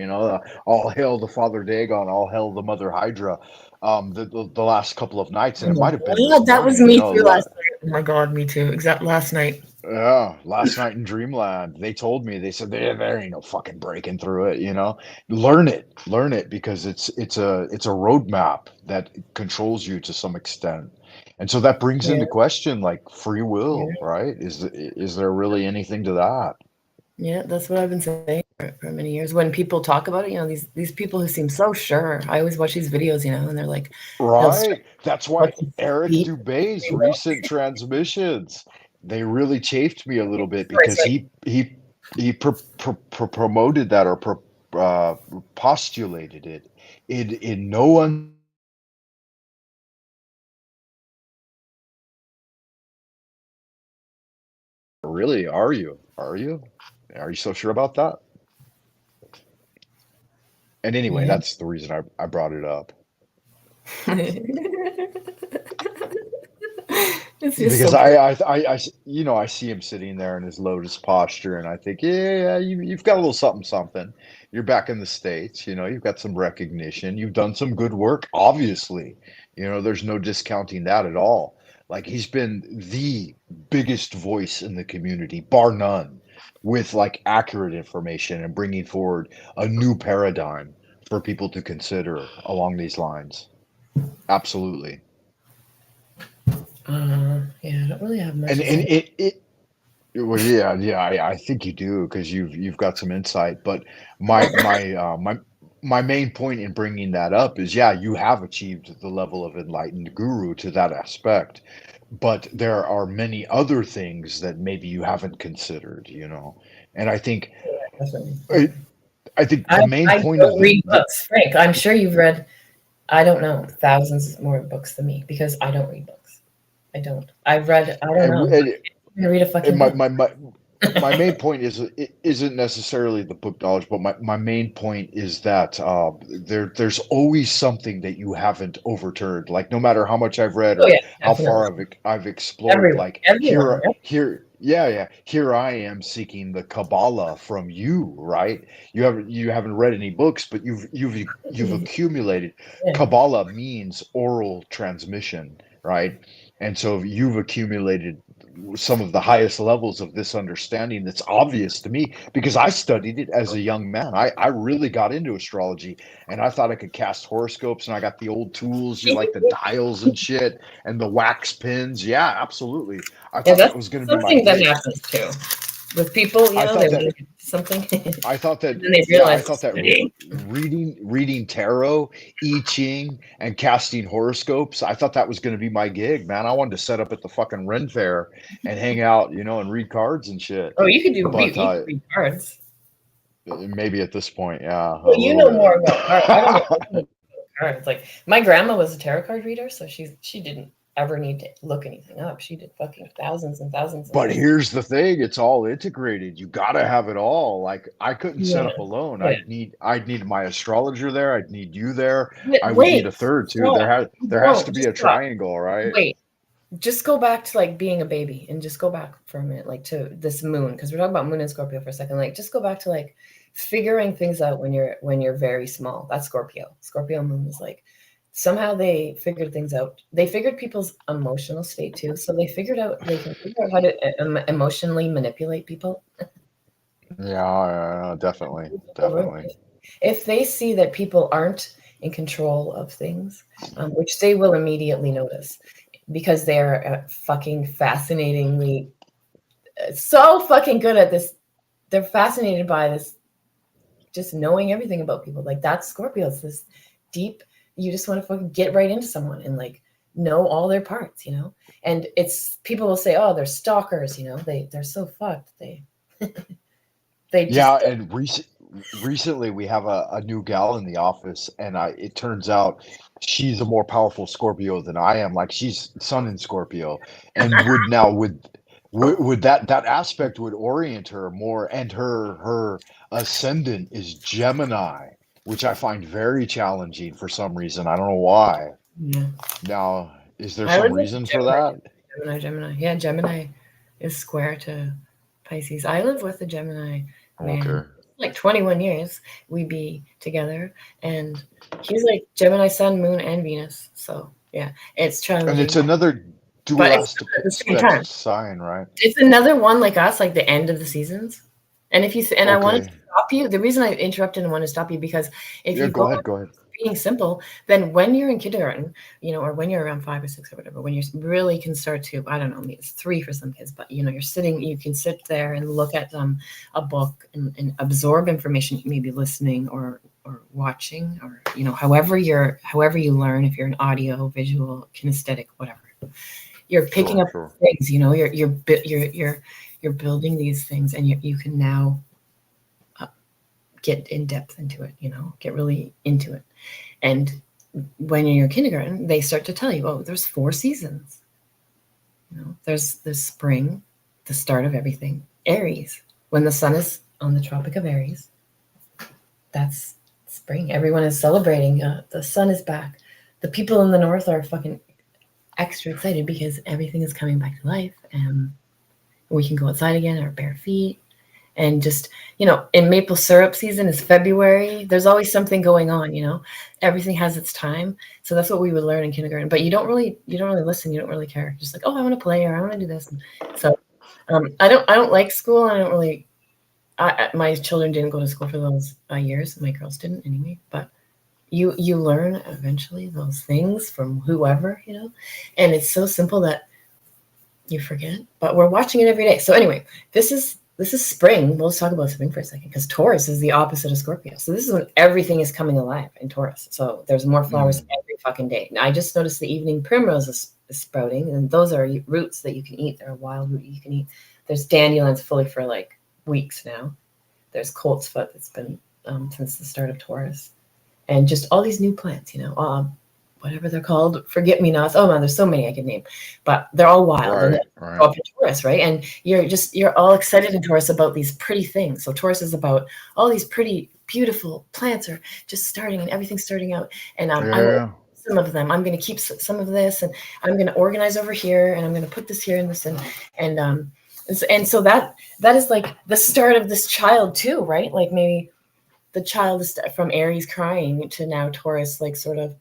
All hail the Father Dagon, all hail the Mother Hydra. The last couple of nights, and it might have been Yeah, this that was morning. me too last night. Oh my god, me too. Exact last night. Yeah, last night in Dreamland, they told me, they said there ain't no fucking breaking through it. Learn it because it's a roadmap that controls you to some extent, and so that brings Yeah, into question like free will, yeah, right? Is there really anything to that? yeah. That's what I've been saying for many years. When people talk about it, these people who seem so sure. I always watch these videos, and they're like, they'll start Right. That's why watching Eric feet. Dubé's recent transmissions, they really chafed me a little bit It's because like, he promoted that or postulated it in no really, are you? Are you? Are you so sure about that? And anyway, yeah. that's the reason I brought it up. It's just Because so funny. I see him sitting there in his lotus posture, and I think, yeah, you've got a little something, something. You're back in the States, you've got some recognition. You've done some good work, obviously. There's no discounting that at all. Like he's been the biggest voice in the community, bar none, with like accurate information and bringing forward a new paradigm for people to consider along these lines. Absolutely. Yeah, I don't really have much And to and say. it Well, yeah, yeah, I think you do because you've got some insight. But my main point in bringing that up is, yeah, you have achieved the level of enlightened guru to that aspect, but there are many other things that maybe you haven't considered. And Definitely. I, I think I the main I point of don't the, read the books, Frank. I'm sure you've read, I don't know, thousands more books than me because I don't read books. I don't. I've read, I don't know. and, I can read a and fucking my, book. my my my main point it isn't necessarily the book knowledge, but my main point is that there's always something that you haven't overturned. Like no matter how much I've read Oh or yeah, how definitely. far I've explored, Everyone, like everyone. here I am seeking the Kabbalah from you, right? You haven't read any books, but you've Yep. accumulated. Yeah. Kabbalah means oral transmission, right? And so you've accumulated some of the highest levels of this understanding that's obvious to me because I studied it as a young man. I really got into astrology and I thought I could cast horoscopes and I got the old tools, like the dials and shit and the wax pins. Yeah, absolutely. I Yeah, thought that that's was going to be my something that gig. happens too with people. I They thought that read something and I thought that then they yeah, I realize thought it's that studying. reading tarot, I Ching, and casting horoscopes, I thought that was going to be my gig, man. I wanted to set up at the fucking Ren Fair and hang out, and read cards and shit. Oh, you could do But you could read cards. Maybe at this point, yeah, a Well, you little know more about cards. I don't know bit. anything about cards. Like my grandma was a tarot card reader, so she didn't ever need to look anything up. She did fucking thousands and thousands of But readings. here's the thing, it's all integrated. You gotta have it all. Like, I couldn't set Yeah, up alone. yeah. I'd need my astrologer there, I'd need you there, I would need Wait, a third too. stop. You There has to don't. be Just a stop. triangle, right? Wait. Just go back to like being a baby and just go back for a minute, like to this moon, because we're talking about moon and Scorpio for a second. Like just go back to like figuring things out when you're very small. That's Scorpio. Scorpio moon is like somehow they figured things out. They figured people's emotional state too. So they can figure out how to emotionally manipulate people. Yeah, definitely, definitely. If they see that people aren't in control of things, which they will immediately notice because they are fucking fascinatingly so fucking good at this. They're fascinated by this, just knowing everything about people. Like that's Scorpio. It's this deep. You just want to fucking get right into someone and like know all their parts, you know. And it's people will say, "Oh, they're stalkers," you know. They're so fucked. They Yeah, just and recently we have a new gal in the office, and it turns out she's a more powerful Scorpio than I am. Like, she's Sun in Scorpio, and would that aspect would orient her more, and her ascendant is Gemini, which I find very challenging for some reason. I don't know why. yeah. Now, is there I some would like reason for Gemini. that? Gemini. Yeah, Gemini is square to Pisces. I live with a Gemini man. Okay. Like 21 years we be together, and he's like Gemini sun, moon, and Venus. So yeah, it's And it's challenging, another but it's dualistic at the same time. sign, right? It's another one like us, like the end of the seasons. And if you and I wanted to Okay. stop you, the reason I interrupted and wanted to stop you because if Yeah, you go go ahead, go ahead. being simple, then when you're in kindergarten, you know, or when you're around 5 or 6 or whatever, when you really can start to, I don't know, maybe it's 3 for some kids, but you know, you can sit there and look at a book and absorb information, maybe listening or watching, or you know, however you learn, if you're an audio, visual, kinesthetic, whatever, you're picking Sure, up sure. things. You know, you're building these things, and you can now get in depth into it. You know, get really into it. And when you're in kindergarten, they start to tell you, oh, there's 4 seasons. You know, there's the spring, the start of everything. Aries, when the sun is on the Tropic of Aries, that's spring. Everyone is celebrating. The sun is back. The people in the north are fucking extra excited because everything is coming back to life, and we can go outside again, our bare feet. And just, you know, in maple syrup season is February. There's always something going on, you know. Everything has its time. So that's what we would learn in kindergarten. But you don't really listen. You don't really care. Just like, oh, I want to play, or I want to do this. So I don't like school. I don't really. My children didn't go to school for those years. My girls didn't anyway. But you learn eventually those things from whoever, you know. And it's so simple that you forget. But we're watching it every day. So anyway, this is spring. We'll talk about spring for a second, because Taurus is the opposite of Scorpio. So this is when everything is coming alive in Taurus. So there's more flowers every fucking day. Now, I just noticed the evening primrose is sprouting, and those are roots that you can eat. They're a wild root you can eat. There's dandelions fully for like weeks now. There's coltsfoot that's been since the start of Taurus, and just all these new plants. You know, whatever they're called, forget-me-nots. Oh man, there's so many I can name, but they're all wild. And Right. up in Taurus, right? And you're all excited in Taurus about these pretty things. So Taurus is about all these pretty, beautiful plants are just starting, and everything's starting out. And I'm Yeah. some of them. I'm going to keep some of this, and I'm going to organize over here, and I'm going to put this here and this, and so that is like the start of this child too, right? Like maybe the child is from Aries crying to now Taurus, like sort of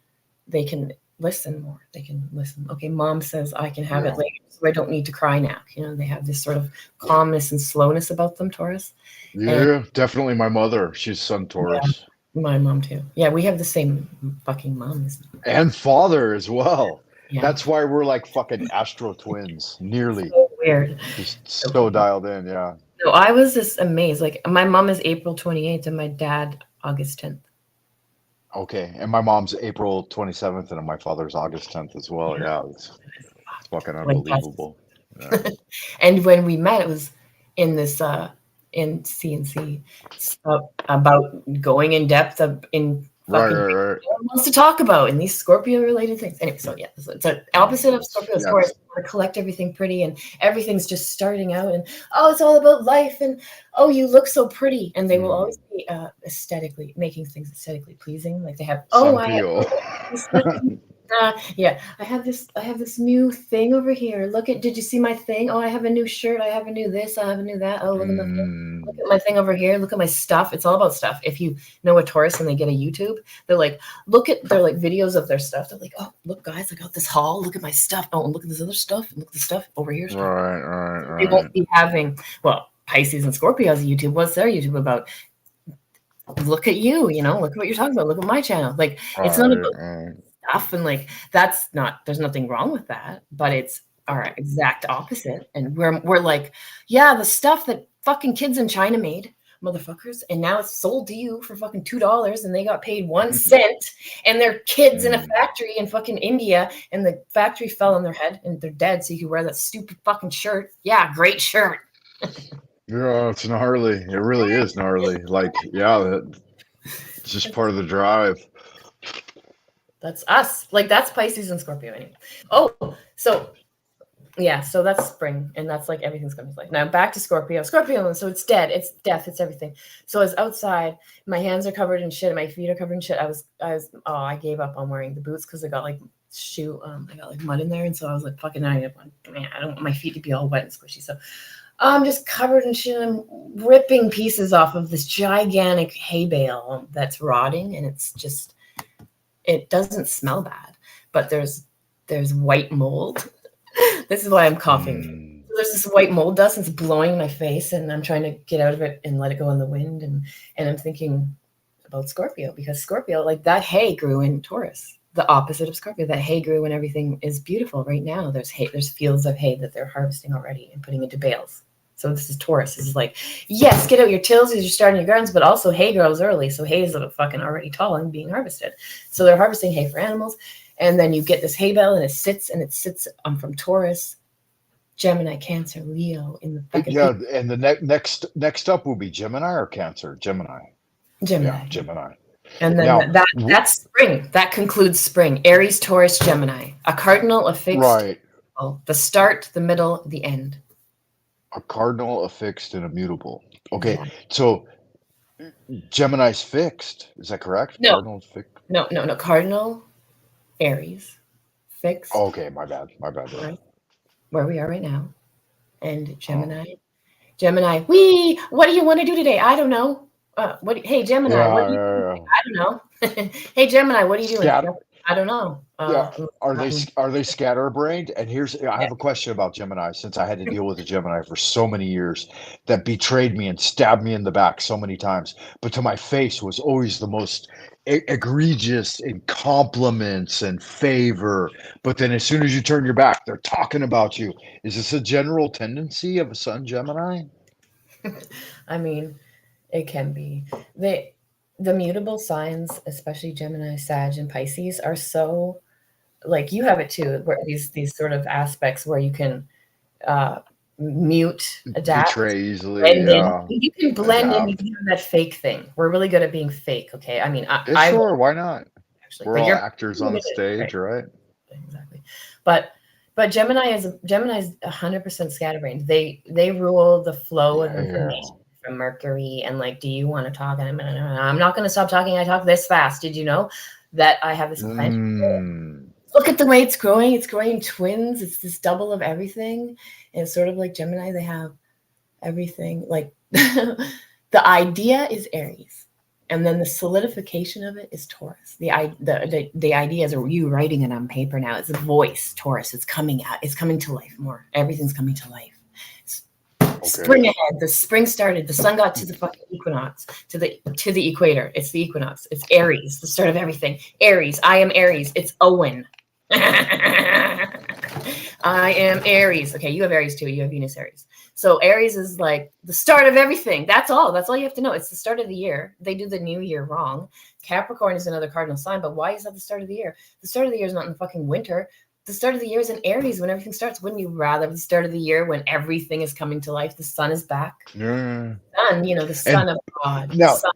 they can listen more. They can listen. Okay, mom says I can have it later, so I don't need to cry now. You know, they have this sort of calmness and slowness about them, Taurus. And Yeah, definitely my mother. She's Sun yeah, Taurus. my mom too. Yeah, we have the same fucking moms. And father as well. Yeah, That's why we're like fucking astro twins. Nearly. so weird. Just So so funny. dialed in, yeah. So I was just amazed. Like my mom is April 28th and my dad August 10th. Okay. And my mom's April 27th and my father's August 10th as well. Yeah, Yeah, it's fucking like that's unbelievable. Yeah. and when we met, it was in this in CNC about going in depth in fucking Right. no one wants to talk about in these Scorpio related things. Anyway, so yeah, it's an opposite of Scorpio. Of Yeah. course, want to collect everything pretty and everything's just starting out and it's all about life and you look so pretty, and they will always be aesthetically making things aesthetically pleasing. Like they have Some I people. yeah, I have this new thing over here. Did you see my thing? I have a new shirt. I have a new this. I have a new that. Oh, look at my thing. Look at my thing over here. Look at my stuff. It's all about stuff. If you know a Taurus and they get a YouTube, they're like, they're like videos of their stuff. They're like, oh, look, guys, I got this haul. Look at my stuff. Oh, and look at this other stuff. And look at the stuff over here. Right. They won't be having, Pisces and Scorpio has a YouTube. What's their YouTube about? Look at you, look at what you're talking about. Look at my channel. Like, it's not about stuff, and like there's nothing wrong with that, but it's our exact opposite. And we're like, yeah, the stuff that fucking kids in China made, motherfuckers, and now it's sold to you for fucking $2 and they got paid 1 cent, and they're kids in a factory in fucking India, and the factory fell on their head and they're dead so you can wear that stupid fucking shirt. Yeah, great shirt. Yeah, it's gnarly. It really is gnarly. Like, yeah, it's just part of the drive. That's us. Like, that's Pisces and Scorpio anyway. So that's spring, and that's like everything's coming to life. Now back to Scorpio. So it's dead, it's death, it's everything. So I was outside, my hands are covered in shit, and my feet are covered in shit. I gave up on wearing the boots because I got like I got like mud in there, and so I was like, fucking, I don't want my feet to be all wet and squishy. So I'm just covered in shit. I'm ripping pieces off of this gigantic hay bale that's rotting, and it doesn't smell bad, but there's white mold. This is why I'm coughing. There's this white mold dust, and it's blowing in my face, and I'm trying to get out of it and let it go in the wind. And I'm thinking about Scorpio, because Scorpio, like, that hay grew in Taurus, the opposite of Scorpio. That hay grew when everything is beautiful. Right now, there's fields of hay that they're harvesting already and putting into bales. So this is Taurus. This is like, yes, get out your tills as you're starting your gardens, but also hay grows early. So hay is fucking already tall and being harvested. So they're harvesting hay for animals. And then you get this hay bale, and it sits from Taurus, Gemini, Cancer, Leo in the fucking and the next up will be Gemini or Cancer? Gemini. Yeah, Gemini. And then that's spring. That concludes spring. Aries, Taurus, Gemini. A cardinal, a fixed. Right. The start, the middle, the end. A cardinal, a fixed, and a mutable. Okay, so Gemini's fixed. Is that correct? No. Cardinal's fixed. No. Cardinal, Aries, fixed. Oh, okay, my bad. Right. Where we are right now. And Gemini. Gemini, what do you want to do today? I don't know. Hey, Gemini, what do you doing? I don't know. Hey, Gemini, what are you doing? I don't know. Are they scatterbrained? And I have a question about Gemini, since I had to deal with a Gemini for so many years that betrayed me and stabbed me in the back so many times, but to my face was always the most egregious in compliments and favor. But then as soon as you turn your back, they're talking about you. Is this a general tendency of a Sun Gemini? I mean, it can be. The mutable signs, especially Gemini, Sag, and Pisces, are so, like, you have it too, where these sort of aspects where you can mute, adapt, betray easily. You can blend in. You can have that fake thing. We're really good at being fake. Okay, I mean, sure, why not? Actually, we're all actors on the stage, right? Exactly, but Gemini is 100% scatterbrained. They rule the flow of information from Mercury, and like, do you want to talk? I'm not going to stop talking. I talk this fast. Did you know that I have this plan? Look at the way it's growing. It's growing in twins. It's this double of everything. And it's sort of like Gemini. They have everything. Like the idea is Aries, and then the solidification of it is Taurus. The ideas are you writing it on paper now. It's a voice, Taurus. It's coming out. It's coming to life more. Everything's coming to life. Spring ahead. The spring started. The sun got to the fucking equinox, to the equator. It's the equinox. It's Aries, the start of everything. Aries. I am Aries. It's Owen. I am Aries. Okay, you have Aries too. You have Venus Aries. So Aries is like the start of everything. That's all. That's all you have to know. It's the start of the year. They do the new year wrong. Capricorn is another cardinal sign, but why is that the start of the year? The start of the year is not in the fucking winter. The start of the year is in Aries when everything starts. Wouldn't you rather the start of the year when everything is coming to life? The sun is back. Yeah. Sun, the son And of God, the now, sun,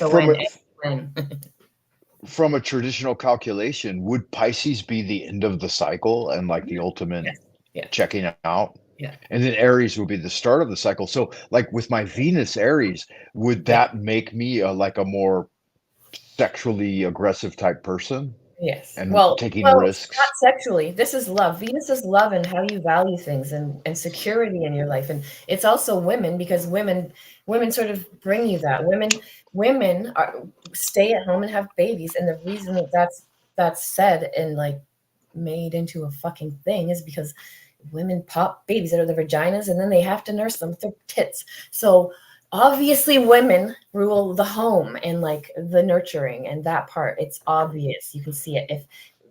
from S-O-N, a S-O-N. from a traditional calculation, would Pisces be the end of the cycle and like the ultimate Yes. Yeah. checking out? Yeah. And then Aries would be the start of the cycle. So, like with my Venus Aries, would Yeah. that make me like a more sexually aggressive type person Yes. and Well, taking not risks? sexually. This is love. Venus is love and how you value things and security in your life. And it's also women because women sort of bring you that. Women stay at home and have babies. And the reason that's said and like made into a fucking thing is because women pop babies out of their vaginas and then they have to nurse them with their tits. So obviously women rule the home and like the nurturing and that part. It's obvious. You can see it. If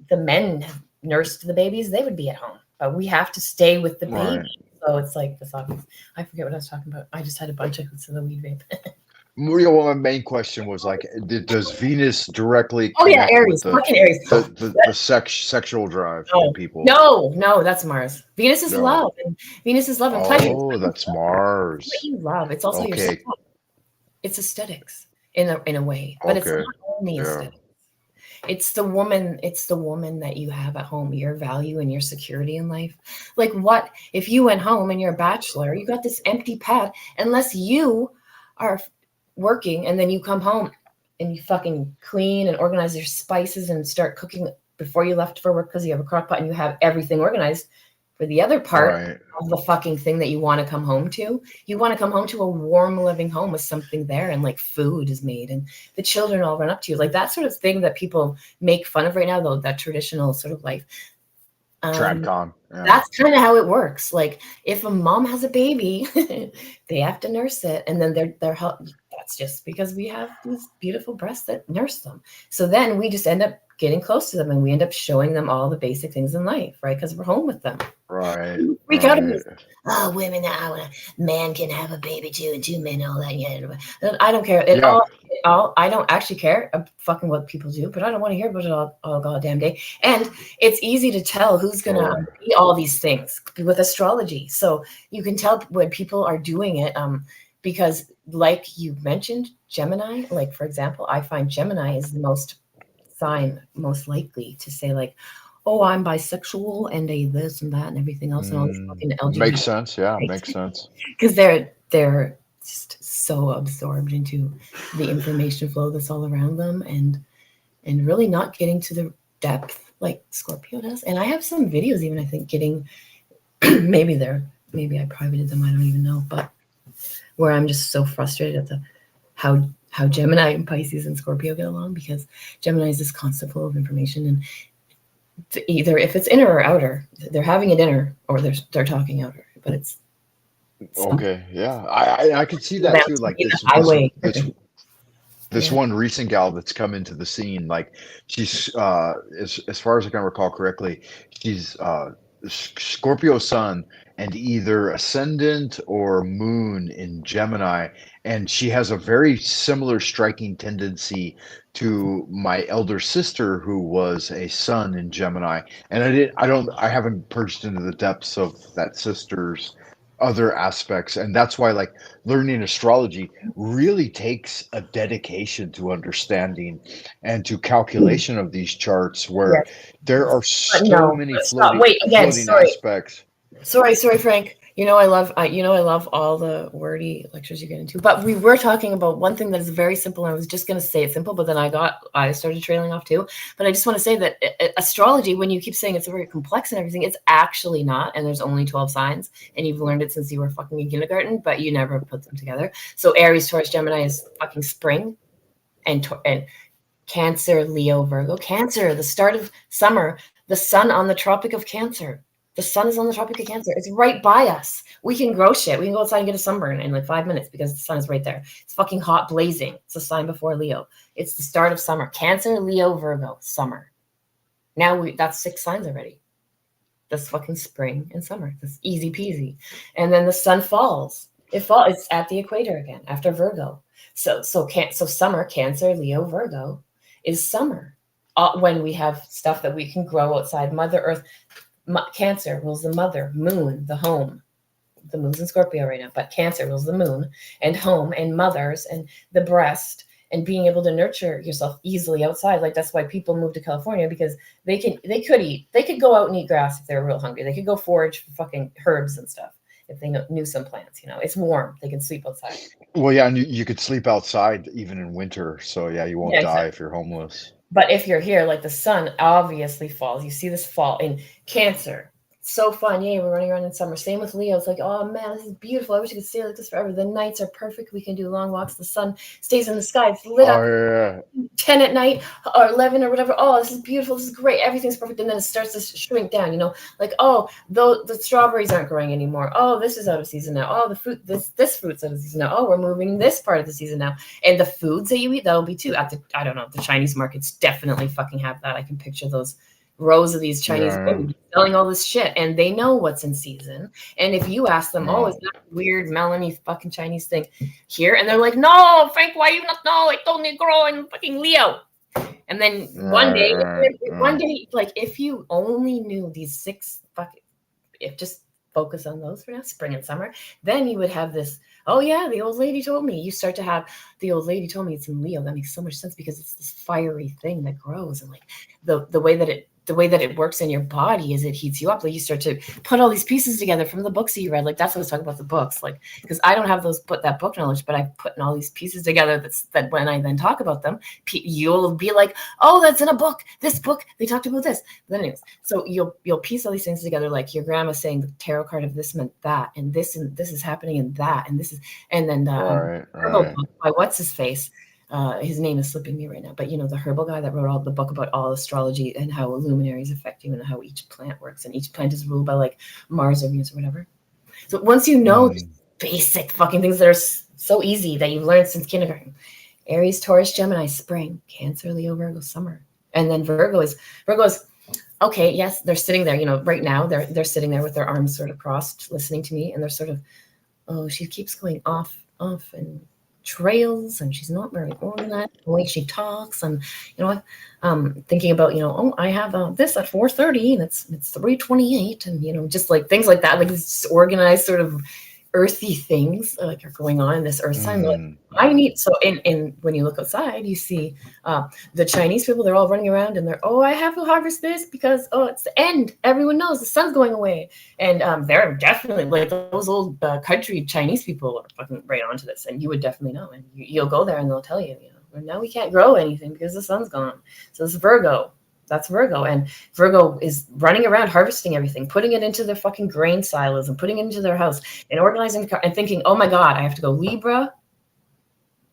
the men nursed the babies, they would be at home. But we have to stay with the baby. Right. So it's like this obvious. I forget what I was talking about. I just had a bunch of hits of the weed vape. Well, my main question was like, does Venus directly Oh yeah, connect with Aries. Fucking Aries. the sexual drive in No, people? no, that's Mars. Venus is No. love, and Venus is love and pleasure. It's Oh, that's what Mars. you love. It's also your Okay. it's aesthetics in a way, but it's Okay. not only Yeah. aesthetics. It's the woman that you have at home, your value and your security in life. Like what if you went home and you're a bachelor, you got this empty pad, unless you are working and then you come home and you fucking clean and organize your spices and start cooking before you left for work because you have a crock pot and you have everything organized for the other part Right. of the fucking thing that you want to come home to. You want to come home to a warm, living home with something there and like food is made and the children all run up to you. Like that sort of thing that people make fun of right now, though, that traditional sort of life. Tradcon. Yeah. That's kind of how it works. Like if a mom has a baby, they have to nurse it, and then they're that's just because we have these beautiful breasts that nurse them. So then we just end up getting close to them, and we end up showing them all the basic things in life, right? Because we're home with them. Right. Freak out about Right. this. Oh, women now, a man can have a baby too, and two men, all that. Yeah, I don't care. Yeah. I don't actually care fucking what people do, but I don't want to hear about it all goddamn day. And it's easy to tell who's gonna Sure. be all these things with astrology. So you can tell when people are doing it, because like you mentioned, Gemini. Like for example, I find Gemini is the most likely to say like, oh, I'm bisexual and a this and that and everything else and all this fucking Makes LGBT, sense. Yeah. Makes sense. because they're just so absorbed into the information flow that's all around them and really not getting to the depth like Scorpio does. And I have some videos even I think getting maybe I privated them, I don't even know, but where I'm just so frustrated at the how Gemini and Pisces and Scorpio get along, because Gemini is this constant flow of information, and either if it's inner or outer, they're having it inner or they're talking outer, but it's Okay. Yeah. I could see that too. Like the highway. this Yeah. one recent gal that's come into the scene, like she's as far as I can recall correctly, she's Scorpio sun and either ascendant or moon in Gemini, and she has a very similar striking tendency to my elder sister who was a sun in Gemini. And I haven't purged into the depths of that sister's other aspects, and that's why like learning astrology really takes a dedication to understanding and to calculation of these charts, where Yes. there are But so no, many stop. Wait, again, floating sorry. aspects. Sorry, Frank. I love all the wordy lectures you get into. But we were talking about one thing that is very simple. And I was just going to say it's simple, but then I started trailing off too. But I just want to say that astrology, when you keep saying it's very complex and everything, it's actually not. And there's only 12 signs, and you've learned it since you were fucking in kindergarten, but you never put them together. So Aries, Taurus, Gemini is fucking spring, and Cancer, Leo, Virgo. Cancer, the start of summer. The sun on the Tropic of Cancer. The sun is on the Tropic of Cancer. It's right by us. We can grow shit. We can go outside and get a sunburn in like 5 minutes because the sun is right there. It's fucking hot, blazing. It's a sign before Leo. It's the start of summer. Cancer, Leo, Virgo, summer. Now that's 6 signs already. That's fucking spring and summer. That's easy peasy. And then the sun falls. It's at the equator again after Virgo. So summer, Cancer, Leo, Virgo is summer. When we have stuff that we can grow outside, Mother Earth Cancer rules the mother, moon, the home. The moon's in Scorpio right now, but Cancer rules the moon and home and mothers and the breast and being able to nurture yourself easily outside. Like that's why people move to California, because they could go out and eat grass if they were real hungry. They could go forage for fucking herbs and stuff if they knew some plants. It's warm. They can sleep outside. Well, yeah, and you could sleep outside even in winter. So yeah, you won't Yeah, die exactly. if you're homeless. But if you're here, like the sun obviously falls. You see this fall in Cancer. So fun. Yay, we're running around in summer. Same with Leo. It's like, oh man, this is beautiful. I wish I could stay like this forever. The nights are perfect. We can do long walks. The sun stays in the sky. It's lit up. Oh yeah. 10 at night or 11 or whatever. Oh, this is beautiful. This is great. Everything's perfect. And then it starts to shrink down, like, oh, the strawberries aren't growing anymore. Oh, this is out of season now. Oh, the fruit, this fruit's out of season now. Oh, we're moving this part of the season now. And the foods that you eat, that'll be too. I don't know, the Chinese markets definitely fucking have that. I can picture those rows of these Chinese women selling all this shit, and they know what's in season. And if you ask them, oh, is that weird Melanie fucking Chinese thing here? And they're like, no, Frank, why you not know? It only grow in fucking Leo. And then one day, like if you only knew these 6 fucking, if just focus on those for now, spring and summer, then you would have this, oh yeah, the old lady told me. You start to have, the old lady told me it's in Leo. That makes so much sense because it's this fiery thing that grows, and like the way that it works in your body is it heats you up. Like you start to put all these pieces together from the books that you read. Like that's what I was talking about, the books. Like, because I don't have that book knowledge, but I've put in all these pieces together that when I then talk about them, you'll be like, oh, that's in a book. This book, they talked about this. But then anyways, so you'll piece all these things together. Like your grandma saying the tarot card of this meant that, and this is happening in that, and this is, and then herbal book by what's his face. His name is slipping me right now, but the herbal guy that wrote the book about all astrology and how luminaries affect you and how each plant works, and each plant is ruled by like Mars or Venus or whatever. So once you know basic fucking things that are so easy that you've learned since kindergarten: Aries, Taurus, Gemini, spring; Cancer, Leo, Virgo, summer. And then Virgo is okay. Yes, they're sitting there. Right now they're sitting there with their arms sort of crossed, listening to me, and they're sort of, oh, she keeps going off and trails, and she's not very organized the way she talks, and thinking about oh, I have this at 4:30 and it's 3:28, and just like things like that, like this organized sort of earthy things like are going on in this earth sign. Like, I need, so in when you look outside, you see the Chinese people, they're all running around and they're, oh, I have to harvest this because, oh, it's the end. Everyone knows the sun's going away. And they're definitely like those old country Chinese people are fucking right onto this. And you would definitely know. And you'll go there and they'll tell you, now we can't grow anything because the sun's gone. So it's Virgo. That's Virgo. And Virgo is running around harvesting everything, putting it into their fucking grain silos and putting it into their house and organizing and thinking, oh my God, I have to go Libra,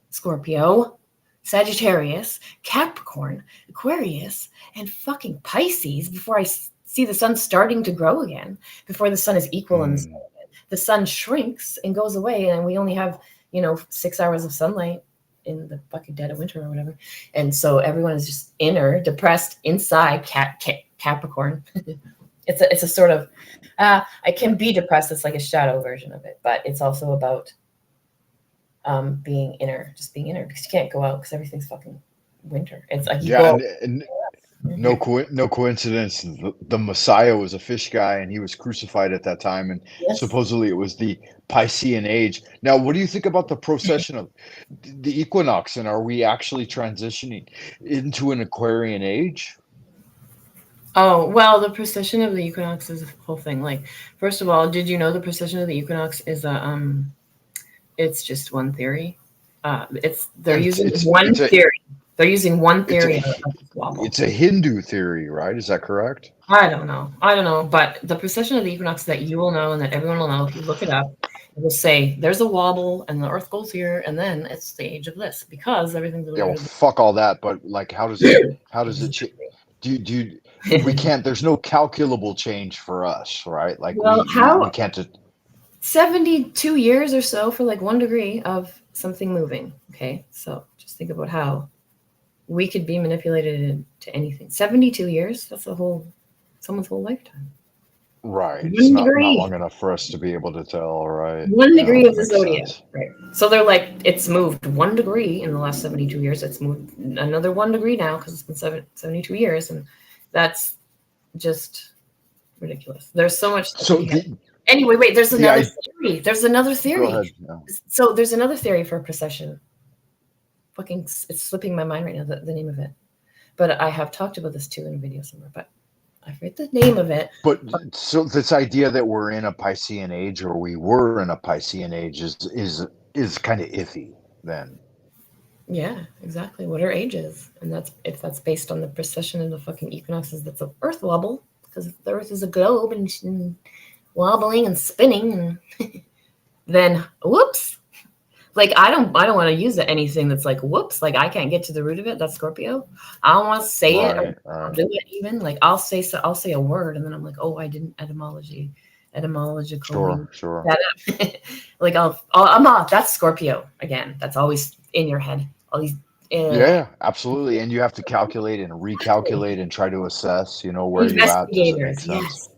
Scorpio, Sagittarius, Capricorn, Aquarius, and fucking Pisces before I see the sun starting to grow again, before the sun is equal in the sun. The sun shrinks and goes away, and we only have, 6 hours of sunlight in the fucking dead of winter or whatever. And so everyone is just depressed inside Capricorn. It's a sort of, I can be depressed. It's like a shadow version of it, but it's also about being inner, because you can't go out because everything's fucking winter. It's like, no coincidence. The Messiah was a fish guy, and he was crucified at that time, and supposedly it was the Piscean age. Now, what do you think about the procession of the equinox, and are we actually transitioning into an Aquarian age? Oh, well, the precession of the equinox is a whole thing. Like, first of all, did you know the precession of the equinox is it's just one theory. They're using one theory. They're using one theory. It's a Hindu theory, right? Is that correct? I don't know. But the precession of the equinox that you will know and that everyone will know if you look it up, it will say there's a wobble and the Earth goes here, and then it's the age of this because everything's. Yeah, well, fuck all that. But like, how does it change? We can't. There's no calculable change for us, right? Like, well, we can't. 72 years or so for like 1 degree of something moving. Okay, so just think about how we could be manipulated into anything. 72 years, that's someone's whole lifetime. Right. It's not long enough for us to be able to tell, right? 1 degree of the zodiac. Right. So they're like, it's moved 1 degree in the last 72 years. It's moved another 1 degree now because it's been 72 years. And that's just ridiculous. There's so much stuff to So be had. Anyway, wait, there's the another I theory. There's another go theory. ahead. Yeah. So there's another theory for precession. Fucking, it's slipping my mind right now, the name of it. But I have talked about this too in a video somewhere, but I forget the name of it. But so this idea that we're in a Piscean age or we were in a Piscean age is kind of iffy then. Yeah, exactly. What are ages? And that's if that's based on the precession and the fucking equinoxes, that's an Earth wobble, because the Earth is a globe and wobbling and spinning, and then whoops. Like I don't want to use anything that's like whoops. Like I can't get to the root of it. That's Scorpio. I don't want to say it or Right. do it even. Like I'll say a word and then I'm like, oh, I didn't etymologically Sure. that up. Like I'm off. That's Scorpio again. That's always in your head. All these. Yeah, absolutely. And you have to calculate and recalculate and try to assess, where you at. Does it make Investigators, sense? yes.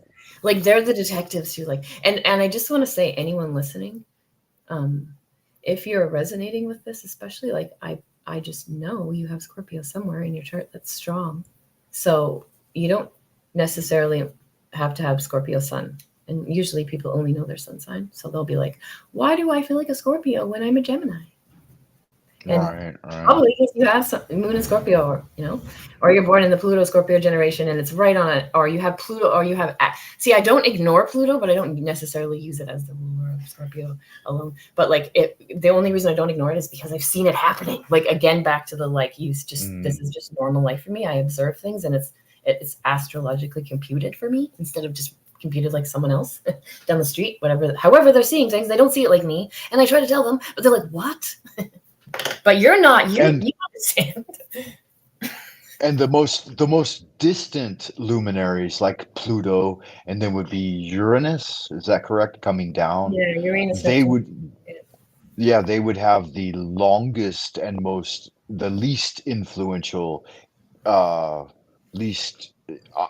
Like they're the detectives who like, and I just want to say, anyone listening, if you're resonating with this, especially like I just know you have Scorpio somewhere in your chart that's strong. So you don't necessarily have to have Scorpio sun. And usually people only know their sun sign. So they'll be like, why do I feel like a Scorpio when I'm a Gemini? And probably because you have some Moon in Scorpio, or you're born in the Pluto Scorpio generation and it's right on it, or you have Pluto, or you have. See, I don't ignore Pluto, but I don't necessarily use it as the ruler of Scorpio alone. But like, the only reason I don't ignore it is because I've seen it happening. Like again, back to the like, this is just normal life for me. I observe things, and it's astrologically computed for me instead of just computed like someone else down the street. However they're seeing things, they don't see it like me, and I try to tell them, but they're like, "What?" But you're not. You understand. And the most distant luminaries like Pluto and then would be Uranus, is that correct? Coming down. Yeah, Uranus. They would they would have the longest and the least influential least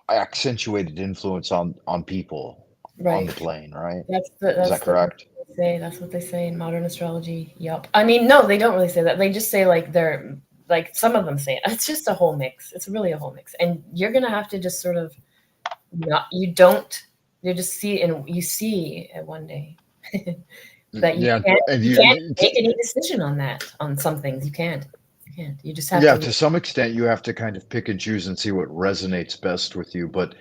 accentuated influence on people on the plane, right? Is that correct? That's what they say in modern astrology. Yep. I mean, no, they don't really say that. They just say like they're like, some of them say it. It's just a whole mix. It's really a whole mix. And you're gonna have to just sort of you just see and you see it one day. That you can't make any decision on some things. You can't. You just have to some extent you have to kind of pick and choose and see what resonates best with you. But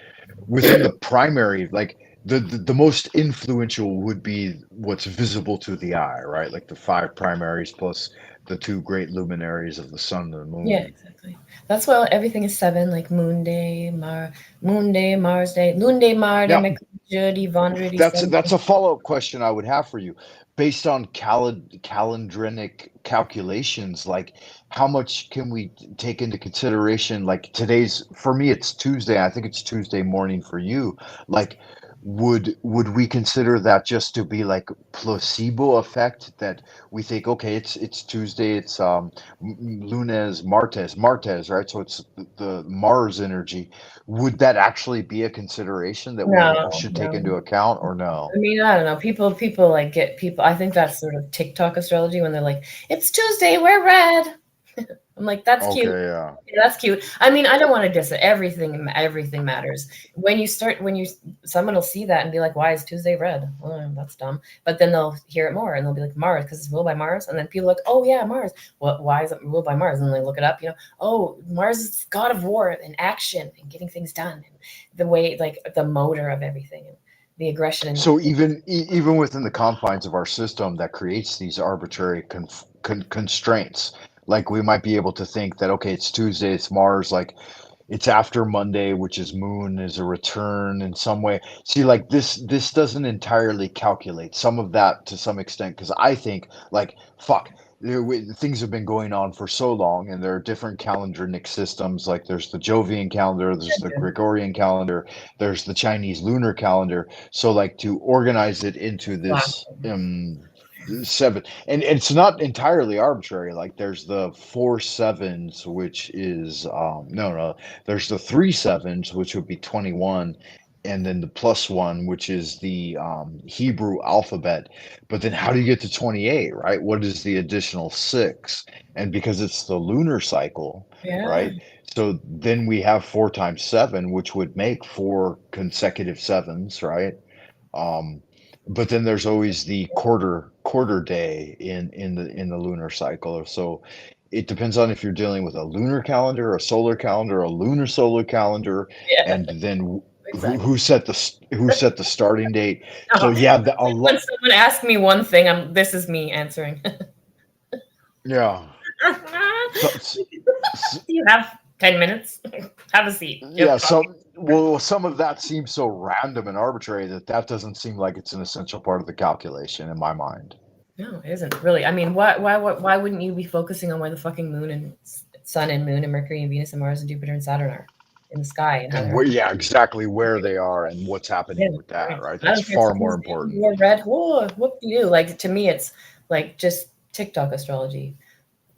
within the primary, like the most influential would be what's visible to the eye, right? Like the 5 primaries plus the 2 great luminaries of the sun and the moon. Yeah, exactly. That's why everything is 7, like Moon Day, Mars Day, Lune Day, Mar Day, Jeudi, Vendredi. That's a follow-up question I would have for you. Based on calendric calculations, like how much can we take into consideration? Like for me, it's Tuesday. I think it's Tuesday morning for you. Like, would we consider that just to be like placebo effect, that we think, okay, it's Tuesday, it's lunes martes, right? So it's the Mars energy. Would that actually be a consideration that we should take into account, or no? I mean, I don't know. People like get people. I think that's sort of TikTok astrology when they're like, "It's Tuesday, wear red." I'm like, that's cute. Yeah, that's cute. I mean, I don't want to diss it. Everything matters. Someone will see that and be like, why is Tuesday red? Well, that's dumb. But then they'll hear it more and they'll be like, Mars, because it's ruled by Mars. And then people are like, oh yeah, Mars. Why is it ruled by Mars? And they look it up, oh, Mars is god of war and action and getting things done. And the way, like the motor of everything. And the aggression. So even within the confines of our system that creates these arbitrary constraints, like we might be able to think that, okay, it's Tuesday, it's Mars, like it's after Monday, which is moon, is a return in some way. See, like this doesn't entirely calculate some of that to some extent, because I think like, fuck, things have been going on for so long, and there are different calendric systems. Like there's the Jovian calendar, there's the Gregorian calendar, there's the Chinese lunar calendar. So like to organize it into this 7, and it's not entirely arbitrary. Like there's the 4 sevens, which is there's the 3 sevens, which would be 21, and then the +1, which is the Hebrew alphabet. But then how do you get to 28, right? What is the additional 6? And because it's the lunar cycle, Yeah. right? So then we have 4 times 7, which would make 4 consecutive sevens, right? Um, but then there's always the quarter day in the lunar cycle. So it depends on if you're dealing with a lunar calendar, a solar calendar, a lunar solar calendar, Yeah, and then exactly. who set the starting date. So Uh-huh. yeah, a Like when lot. someone asks me one thing, this is me answering. Yeah. So, You have 10 minutes. Have a seat. You have yeah, coffee. some of that seems so random and arbitrary that doesn't seem like it's an essential part of the calculation in my mind. No, it isn't really. I mean, why wouldn't you be focusing on where the fucking moon and sun and moon and Mercury and Venus and Mars and Jupiter and Saturn are in the sky and how And they're yeah, exactly where they are and what's yeah, happening with that, right? I That's don't care. far more Someone's important. more red. Whoa, what do you do? Like to me, it's like just TikTok astrology.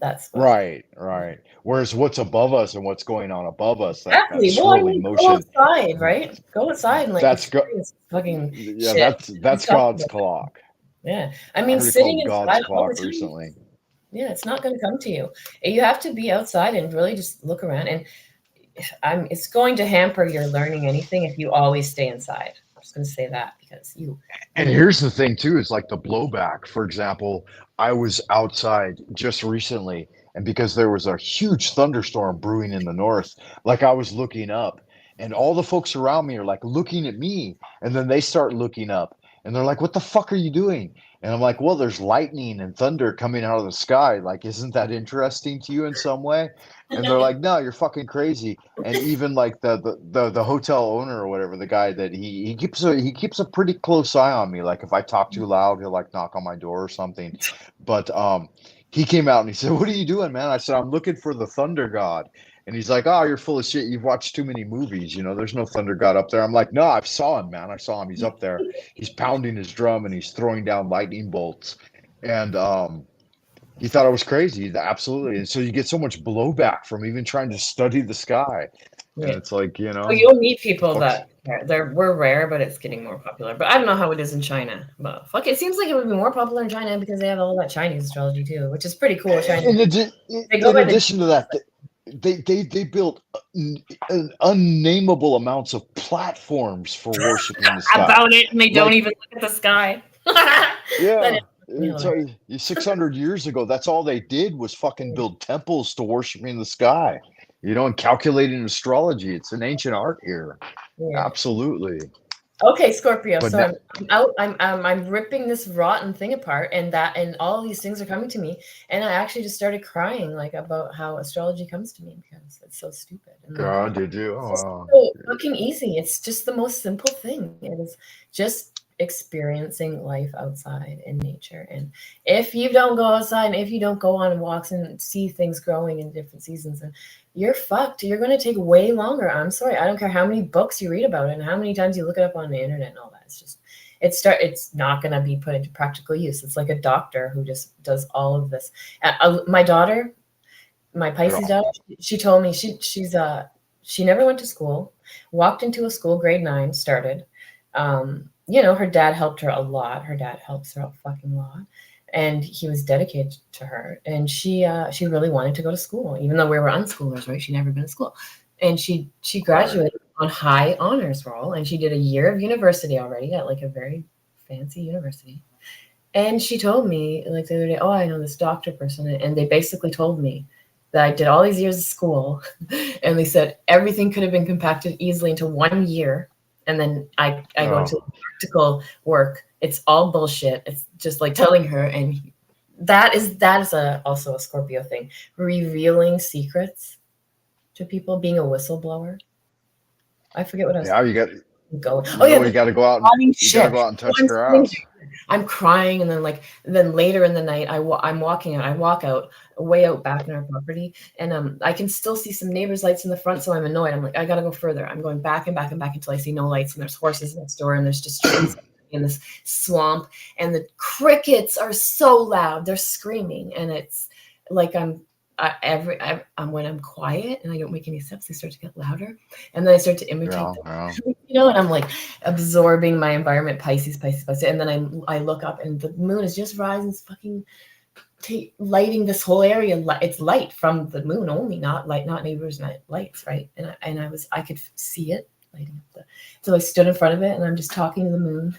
That's what. Right, right. Whereas what's above us and what's going on above us, that Exactly. Well, I swirling mean, go motion, outside, right? Go outside and like that's go experience fucking yeah, shit. Let's that's talk God's about that. clock. Yeah. I I mean, heard it sitting called God's inside all the clock time. recently. Yeah, it's not going to come to you. You have to be outside and really just look around. And it's going to hamper your learning anything if you always stay inside. I'm just going to say that because And you here's the thing too, is like the blowback. For example, I was outside just recently, and because there was a huge thunderstorm brewing in the north, like I was looking up, and all the folks around me are like looking at me, and then they start looking up, and they're like, "What the fuck are you doing?" And I'm like, "Well, there's lightning and thunder coming out of the sky. Like, isn't that interesting to you in some way?" And they're like, "No, you're fucking crazy." And even like the hotel owner or whatever, the guy that he keeps a pretty close eye on me. Like if I talk too loud, he'll like knock on my door or something. But he came out and he said, "What are you doing, man?" I said, "I'm looking for the thunder god." And he's like, "Oh, you're full of shit. You've watched too many movies. You know, there's no thunder god up there." I'm like, "No, I saw him, man. I saw him. He's up there. He's pounding his drum and he's throwing down lightning bolts." And he thought I was crazy. Absolutely. And so you get so much blowback from even trying to study the sky. And yeah. it's like, So you'll meet the people fuck's that we're rare, but it's getting more popular. But I don't know how it is in China. But fuck, it seems like it would be more popular in China because they have all that Chinese astrology too, which is pretty cool. China. They go in by the addition to that, they built unnameable amounts of platforms for worshiping the sky. about it, and they don't Like, even look at the sky. That yeah, is hilarious. 600 years ago, that's all they did was fucking build temples to worshiping the sky. You know, and calculating astrology. It's an ancient art here. Yeah. Absolutely. Okay, Scorpio. But So now, I'm out. I'm ripping this rotten thing apart, and all these things are coming to me, and I actually just started crying like about how astrology comes to me because it's so stupid and like God, did you? it's Oh, just wow. so fucking easy. It's just the most simple thing. It is just experiencing life outside in nature. And if you don't go outside and if you don't go on walks and see things growing in different seasons, and you're fucked. You're going to take way longer. I'm sorry. I don't care how many books you read about it and how many times you look it up on the internet and all that. It's just it's not going to be put into practical use. It's like a doctor who just does all of this. My daughter, my Pisces Yeah. daughter, she told me she never went to school, walked into a school, grade 9, started. Her dad helped her a lot. Her dad helps her a fucking lot. And he was dedicated to her. And she really wanted to go to school, even though we were unschoolers, right? She'd never been to school. And she Right. graduated on high honors roll, and she did a year of university already at like a very fancy university. And she told me like the other day, oh, I know this doctor person. And they basically told me that I did all these years of school. And they said everything could have been compacted easily into 1 year. And then I go into Oh. practical work. It's all bullshit. It's just like telling her. And that is also a Scorpio thing. Revealing secrets to people, being a whistleblower. I forget what I was Yeah, you got going. Oh yeah, no, you got to go out and crying you got to shit. go out and So touch grass. I'm crying, and then later in the night, I'm walking out. I walk out way out back in our property, and I can still see some neighbors' lights in the front. So I'm annoyed. I'm like, I gotta go further. I'm going back and back and back until I see no lights, and there's horses next door, and there's just trees in this swamp, and the crickets are so loud. They're screaming, and it's like when I'm quiet and I don't make any steps, they start to get louder, and then I start to imitate them. Yeah. And I'm like absorbing my environment, Pisces, and then I look up and the moon is just rising, fucking lighting this whole area. It's light from the moon only, not neighbors, not lights, right? And I could see it lighting up. So I stood in front of it and I'm just talking to the moon.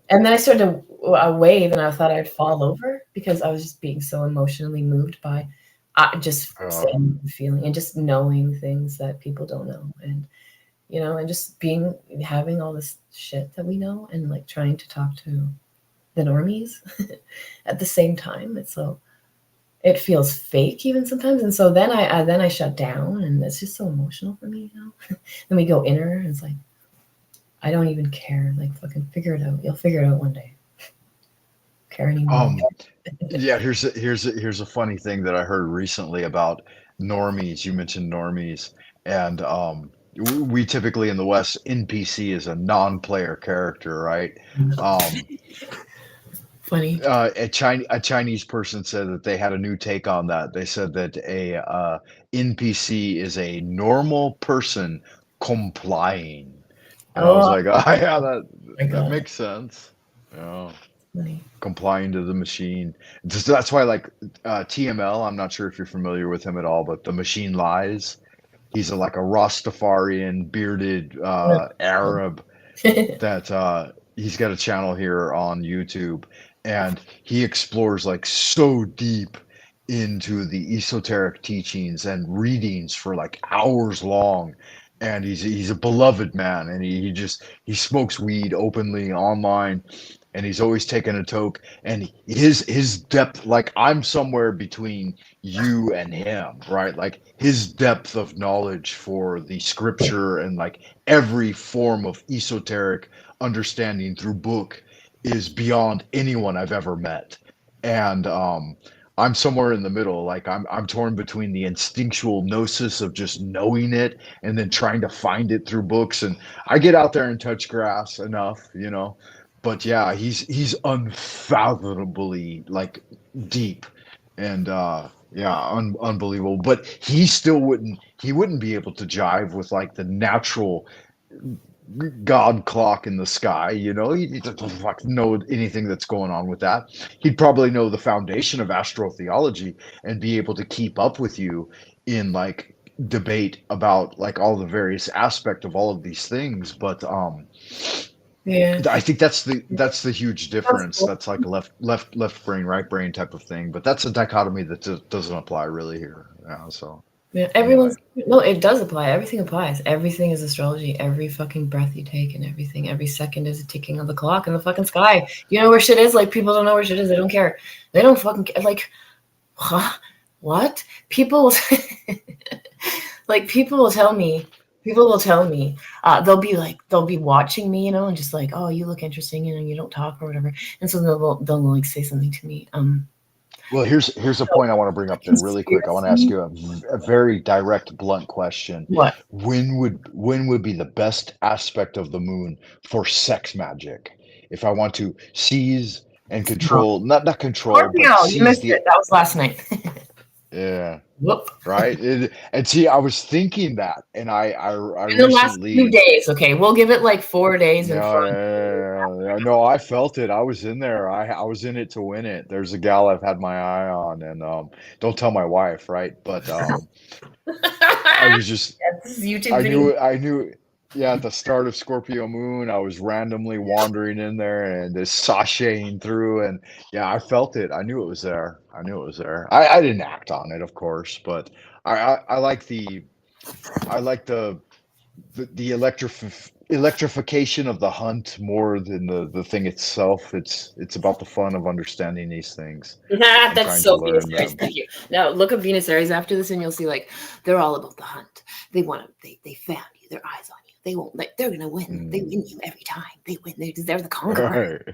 And then I started to wave, and I thought I'd fall over because I was just being so emotionally moved by just saying the feeling and just knowing things that people don't know, and and just having all this shit that we know, and like trying to talk to the normies at the same time. It feels fake even sometimes, and so then I shut down, and it's just so emotional for me. Then we go inner, and it's like, I don't even care. Like, fucking figure it out. You'll figure it out one day. Care anymore. Yeah, here's a funny thing that I heard recently about normies. You mentioned normies, and we typically in the West, NPC is a non-player character, right? Funny. A Chinese person said that they had a new take on that. They said that a NPC is a normal person complying. And I was like, oh, yeah, that makes sense. Yeah. Funny. Complying to the machine. That's why, like, TML, I'm not sure if you're familiar with him at all, but the Machine Lies. He's like a Rastafarian, bearded Arab that he's got a channel here on YouTube, and he explores like so deep into the esoteric teachings and readings for like hours long. And he's a beloved man, and he smokes weed openly online, and he's always taking a toke, and his depth, like, I'm somewhere between you and him, right? Like, his depth of knowledge for the scripture and like every form of esoteric understanding through book is beyond anyone I've ever met. And I'm somewhere in the middle. Like, I'm torn between the instinctual gnosis of just knowing it and then trying to find it through books. And I get out there and touch grass enough, but yeah, he's unfathomably like deep, and yeah, unbelievable. But he wouldn't be able to jive with like the natural God clock in the sky. He doesn't fucking know anything that's going on with that. He'd probably know the foundation of astrotheology and be able to keep up with you in like debate about like all the various aspect of all of these things. But Yeah. I think that's the huge difference. That's like a left brain, right brain type of thing. But that's a dichotomy that doesn't apply really here. So yeah, no, it does apply. Everything applies. Everything is astrology. Every fucking breath you take and everything. Every second is a ticking of the clock in the fucking sky. You know where shit is? Like, people don't know where shit is. They don't care. They don't fucking care. Like, huh? What? People like, people will tell me, they'll be watching me, and just like, oh, you look interesting, you don't talk or whatever. And so they'll like say something to me. Well, here's a point I want to bring up then really quick. I want to ask you a very direct, blunt question. What? When would be the best aspect of the moon for sex magic? If I want to seize and control, not control, Scorpio, but you missed seize it. That was last night. yeah. Whoop. Right. And see, I was thinking that, and I In the last recently. few days, okay, we'll give it like 4 days in No, front. yeah. No, I felt it. I was in there. I was in it to win it. There's a gal I've had my eye on, and don't tell my wife, right? But I was just This is YouTube video. I knew. Yeah, at the start of Scorpio moon, I was randomly wandering in there and just sashaying through, and yeah, I felt it. I knew it was there. I knew it was there. I didn't act on it, of course, but I like the electrification of the hunt more than the thing itself. It's about the fun of understanding these things. That's so Venus Aries. Thank you. Now look up Venus Aries after this, and you'll see like they're all about the hunt. They want to. They found you. Their eyes on you. They won't. They're gonna win. They win you every time. They win. They're the conqueror.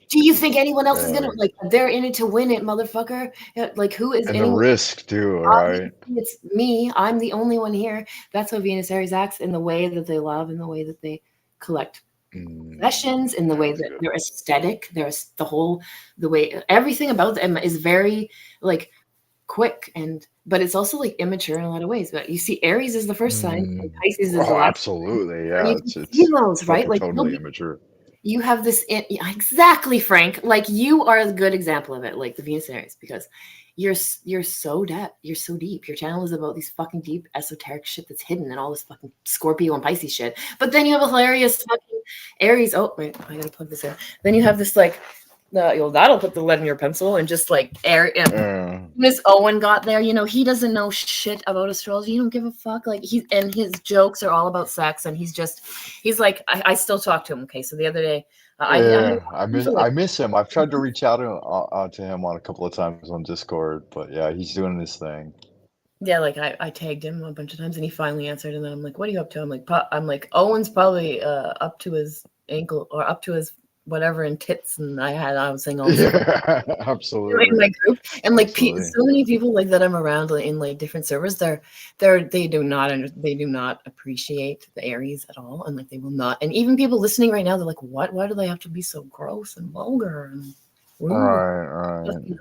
Do you think anyone else is gonna like? They're in it to win it, motherfucker. Like, who is? And the risk too, right? It's me. I'm the only one here. That's how Venus Aries acts, in the way that they love, in the way that they collect possessions, in the way that they're aesthetic. There's the way everything about them is very like quick and but it's also like immature in a lot of ways. But you see, Aries is the first sign, and Mm. Pisces is the Oh, last. absolutely. And Yeah, you can see it's those, right? fucking Like totally immature. you have this exactly, Frank. Like you are a good example of it, like the Venus Aries, because you're so deep. You're so deep. Your channel is about these fucking deep esoteric shit that's hidden and all this fucking Scorpio and Pisces shit. But then you have a hilarious fucking Aries. Oh wait, I gotta plug this in. Then you have this like that'll put the lead in your pencil and just like air. Miss Owen got there, he doesn't know shit about astrology. He don't give a fuck. Like and his jokes are all about sex, and he's like, I still talk to him. Okay, so the other day, I Yeah, like, I miss him. I've tried to reach out to him on a couple of times on Discord, but yeah, he's doing his thing. yeah, like I tagged him a bunch of times, and he finally answered. And then I'm like, what are you up to? I'm like, Owen's probably up to his ankle or up to his whatever in tits, and I was saying all this stuff Yeah, in absolutely, my group, and like absolutely. so many people like that I'm around like, in like different servers, they do not appreciate the Aries at all, and like they will not. And even people listening right now, they're like, what? Why do they have to be so gross and vulgar and rude? Right, Just right. be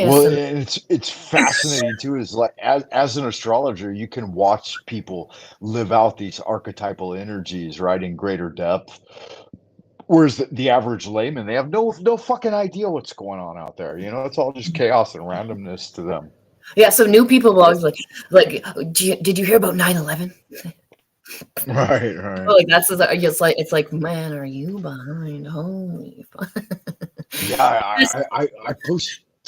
Well, hilarious and and it's fascinating too. Is like as an astrologer, you can watch people live out these archetypal energies, right, in greater depth. Whereas the average layman, they have no fucking idea what's going on out there. You know, it's all just chaos and randomness to them. yeah. So new people will always like, did you hear about 9/11? Right, right. Like it's like, man, are you behind? Holy fuck. Yeah,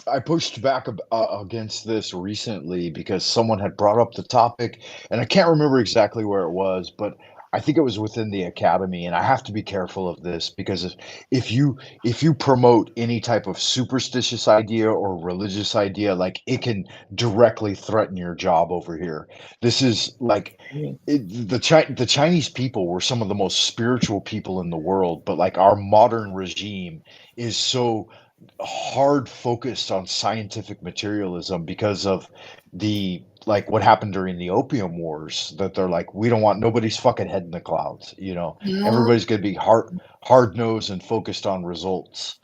I pushed back against this recently because someone had brought up the topic, and I can't remember exactly where it was, but I think it was within the academy, and I have to be careful of this because if you if you promote any type of superstitious idea or religious idea, like it can directly threaten your job over here. This is like the Chinese people were some of the most spiritual people in the world, but like our modern regime is so hard focused on scientific materialism because of the like what happened during the opium wars, that they're like, we don't want nobody's fucking head in the clouds, you know, No. everybody's going to be hard nosed and focused on results,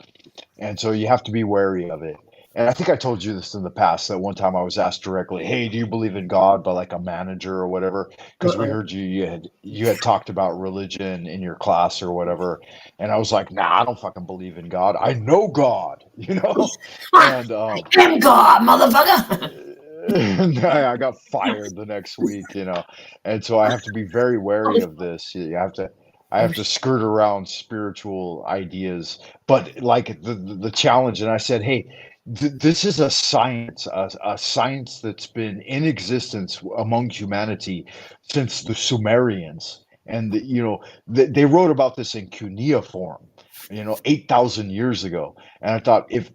and so you have to be wary of it. And I think I told you this in the past, that one time I was asked directly, "Hey, do you believe in God?" by like a manager or whatever, because we Uh-uh. heard you had talked about religion in your class or whatever, and I was like, "Nah, I don't fucking believe in God. I know God," you know, and I am God, motherfucker. and I got fired the next week, you know, and so I have to be very wary of this. You have to, I Oh, have to skirt around spiritual ideas, but like the challenge. And I said, hey, this is a science, a science that's been in existence among humanity since the Sumerians, and you know they wrote about this in cuneiform, you know, 8,000 years ago. And I thought, if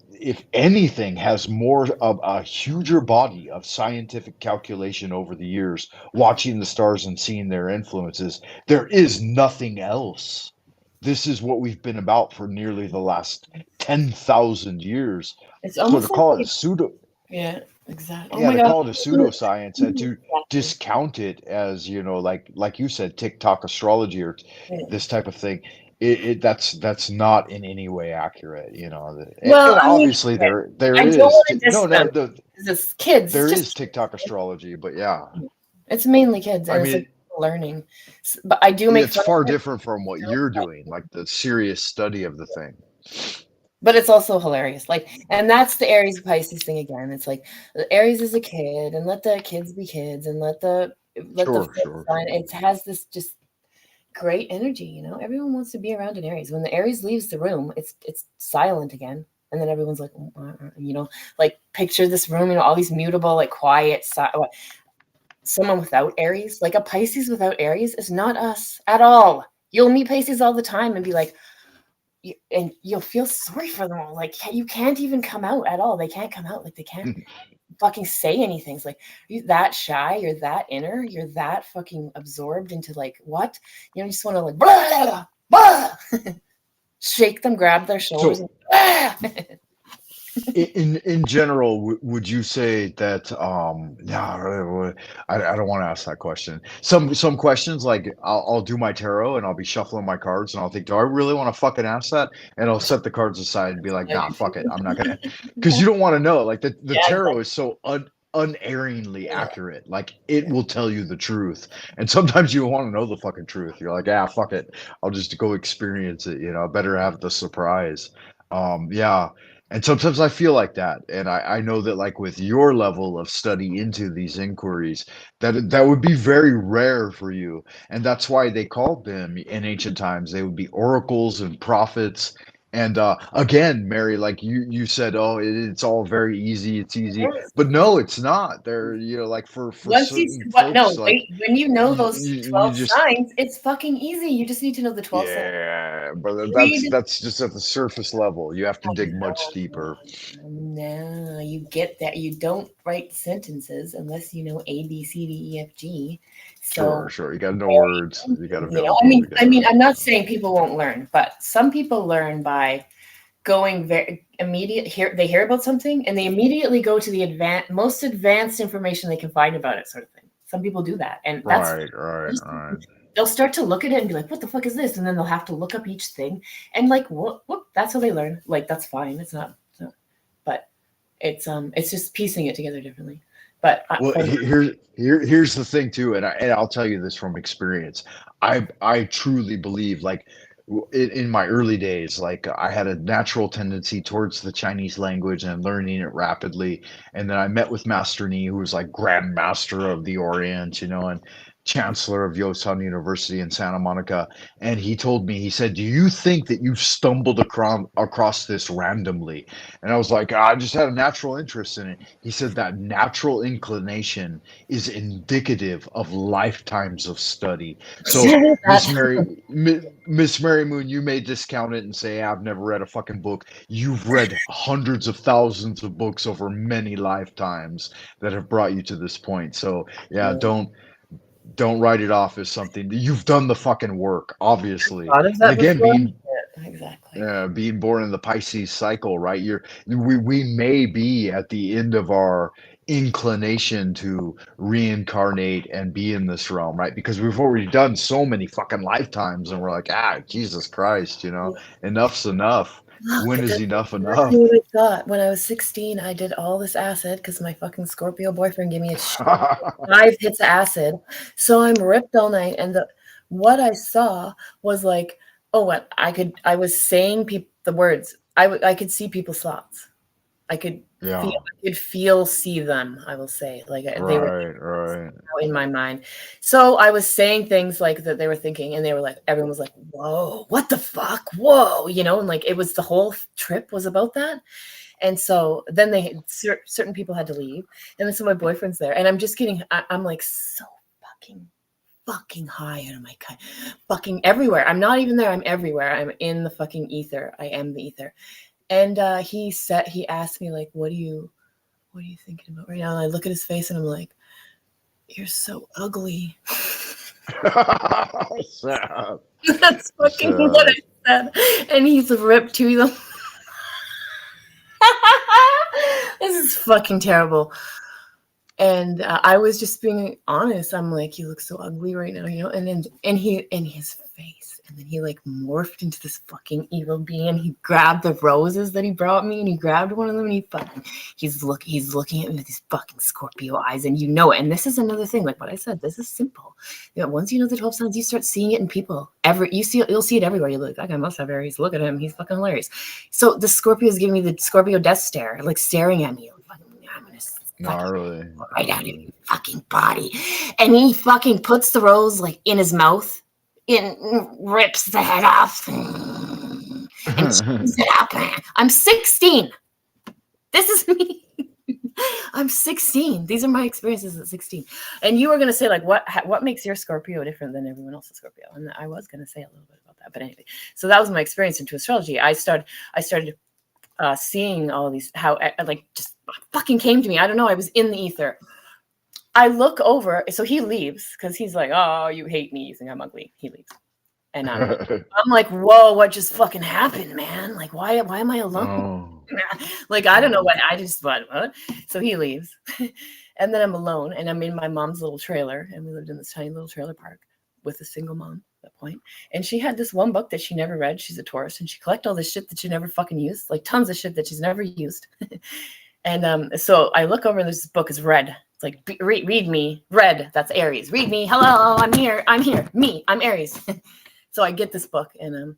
anything has more of a huger body of scientific calculation over the years, watching the stars and seeing their influences, there is nothing else. This is what we've been about for nearly the last 10,000 years. it's So to almost call it a like pseudo, yeah, exactly. Oh yeah, my to god. call it a pseudoscience and to Exactly. discount it as, you know, like you said, TikTok astrology or Yeah. this type of thing, that's not in any way accurate, you know. Well, And I mean, obviously okay, there I don't is want to no diss them. no the It's kids. It's there just is TikTok astrology, but yeah, it's mainly kids, I and it's like mean, learning. But I do make it's fun far of it. different from what you're doing, like the serious study of the thing. But it's also hilarious. Like, and that's the Aries Pisces thing again. It's like the Aries is a kid, and let the kids be kids, and let the Sure, flip sure. sign. It has this just great energy. Everyone wants to be around an Aries. When the Aries leaves the room, it's silent again, and then everyone's like, like picture this room, all these mutable, like quiet. Someone without Aries, like a Pisces without Aries, is not us at all. You'll meet Pisces all the time and be like, and you'll feel sorry for them all. Like you can't even come out at all. They can't come out. Like they can't fucking say anything. It's like, are you that shy? You're that inner. You're that fucking absorbed into like what? You just want to like blah, blah, blah. Shake them, grab their shoulders, So and blah. in general, would you say that yeah, I don't want to ask that question. Some questions, like I'll do my tarot and I'll be shuffling my cards and I'll think, do I really want to fucking ask that? And I'll set the cards aside and be like, nah, fuck it, I'm not gonna, because you don't want to know. Like the Yeah, tarot exactly. is so unerringly accurate. Like it will tell you the truth. And sometimes you want to know the fucking truth. You're like, ah, fuck it. I'll just go experience it. I better have the surprise. Yeah. And sometimes I feel like that. And I know that like with your level of study into these inquiries, that would be very rare for you. And that's why they called them in ancient times. They would be oracles and prophets. And again, Mary, like you said, oh, it's all very easy. It's easy, but no, it's not. They're like for Once you certain what no folks, like wait, when you know those you 12 just signs, it's fucking easy. You just need to know the 12 signs. yeah, but that's Read. that's just at the surface level. You have to I dig much know. deeper. No, you get that. You don't write sentences unless you know A, B, C, D, E, F, G. Sure, So, sure. You got to know words. You got to be you able know, to put them together. I'm not saying people won't learn, but some people learn by going very immediate. They hear about something and they immediately go to the most advanced information they can find about it, sort of thing. Some people do that, and that's Right, right, right. they'll start to look at it and be like, "What the fuck is this?" And then they'll have to look up each thing, and like, what? That's how they learn. Like, that's fine. It's not, but it's just piecing it together differently. But Well, here's the thing too, and I'll tell you this from experience. I truly believe like in my early days, like I had a natural tendency towards the Chinese language and learning it rapidly. And then I met with Master Ni, who was like Grand Master of the Orient, and Chancellor of Yosan University in Santa Monica. And he told me, he said, "Do you think that you've stumbled across this randomly?" And I was like, I just had a natural interest in it. He said that natural inclination is indicative of lifetimes of study. So Miss Mary Moon, you may discount it and say, I've never read a fucking book. You've read hundreds of thousands of books over many lifetimes that have brought you to this point. So yeah, don't write it off as something. You've done the fucking work, obviously. thought of And that again, before. Yeah, exactly. being born in the Pisces cycle, right? We may be at the end of our inclination to reincarnate and be in this realm, right? Because we've already done so many fucking lifetimes, and we're like, Jesus Christ, enough's enough. Look, When is that's enough exactly enough? what I thought. When I was 16, I did all this acid because my fucking Scorpio boyfriend gave me a 5 hits of acid. So I'm ripped all night. And what I saw was like, oh, what I was saying the words. I could see people's thoughts. I could Yeah, see them, I will say. Like they were right, right. in my mind. So I was saying things like that they were thinking, and they were like, everyone was like, whoa, what the fuck? Whoa, and like it was the whole trip was about that. And so then certain people had to leave. And then so my boyfriend's there, and I'm just I'm like so fucking high out of my cut, fucking everywhere. I'm not even there. I'm everywhere. I'm in the fucking ether. I am the ether. And he asked me like, what are you thinking about right now? And I look at his face and I'm like, you're so ugly. Sad. That's fucking what I said. And he's ripped to them. This is fucking terrible. And I was just being honest. I'm like, you look so ugly right now, and then his face, and then he like morphed into this fucking evil being. He grabbed the roses that he brought me, and he grabbed one of them, and he's looking at me with these fucking Scorpio eyes, and and this is another thing, like what I said, this is simple. Once you know the 12 signs, you start seeing it in people. You'll see it everywhere. You're like, that guy must have Aries. Look at him, he's fucking hilarious. So the Scorpio is giving me the Scorpio death stare, like staring at me. I'm gonna Gnarly. right out of your fucking body. And he fucking puts the rose like in his mouth and rips the head off and chews it up. I'm 16. This is me. I'm 16. These are my experiences at 16. And you were going to say like, what makes your Scorpio different than everyone else's Scorpio? And I was going to say a little bit about that, but anyway, so that was my experience into astrology. I started seeing all of these, how like just fucking came to me. I don't know. I was in the ether. I look over. So he leaves because he's like, oh, you hate me. You think I'm ugly. He leaves. And I'm like, whoa, what just fucking happened, man? Like, why am I alone? Oh. Like, I don't know what. I just thought, what? So he leaves. And then I'm alone. And I'm in my mom's little trailer. And we lived in this tiny little trailer park with a single mom at that point. And she had this one book that she never read. She's a Taurus. And she collected all this shit that she never fucking used. Like tons of shit that she's never used. And so I look over, and this book is red. It's like, read me, red. That's Aries. Read me. Hello, I'm here. I'm here. Me, I'm Aries. So I get this book, and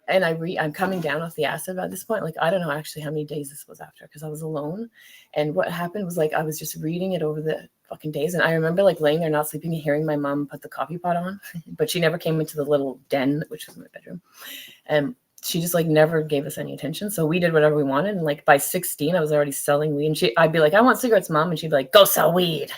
I'm coming down off the acid at this point. Like, I don't know actually how many days this was after, because I was alone. And what happened was, like, I was just reading it over the fucking days. And I remember, like, laying there not sleeping and hearing my mom put the coffee pot on, but she never came into the little den, which was my bedroom. And she just, like, never gave us any attention. So we did whatever we wanted. And, like, by 16, I was already selling weed. And I'd be like, I want cigarettes, Mom. And she'd be like, go sell weed.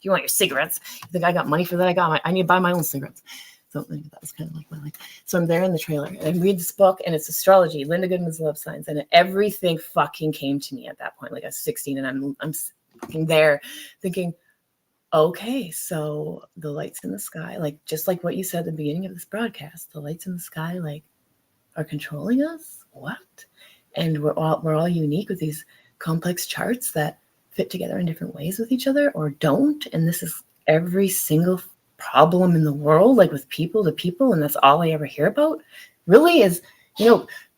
You want your cigarettes? You think I got money for that? I need to buy my own cigarettes. So that was kind of like my life. So I'm there in the trailer and I read this book, and it's astrology, Linda Goodman's Love Signs. And everything fucking came to me at that point. Like, I was 16 and I'm fucking there thinking, okay, so the lights in the sky, like, just like what you said at the beginning of this broadcast, the lights in the sky, like, are controlling us. What? And we're all unique with these complex charts that fit together in different ways with each other or don't. And this is every single problem in the world, like with people to people, and that's all I ever hear about, really, is,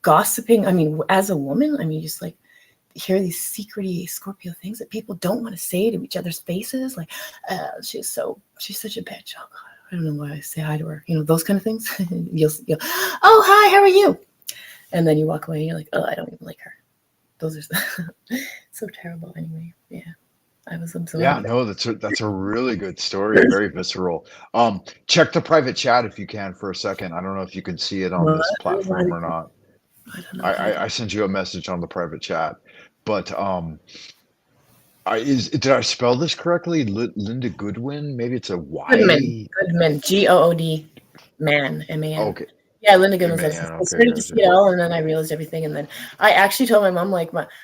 gossiping. I mean, as a woman, I mean, just like hear these secrety Scorpio things that people don't want to say to each other's faces, like, she's such a bitch. Oh God, I don't know why I say hi to her. Those kind of things. you'll, oh hi, how are you? And then you walk away and you're like, oh, I don't even like her. Those are so terrible. Anyway, yeah. I was absorbed. Yeah, no, that's a really good story. Very visceral. Check the private chat if you can for a second. I don't know if you can see it on this platform or not. I don't know. I sent you a message on the private chat, but did I spell this correctly? Linda Goodwin? Maybe it's a Y. Goodman, Good, man, M-A-N. Okay. Yeah, Linda Goodman. Man, I started to see it all, and then I realized everything. And then I actually told my mom,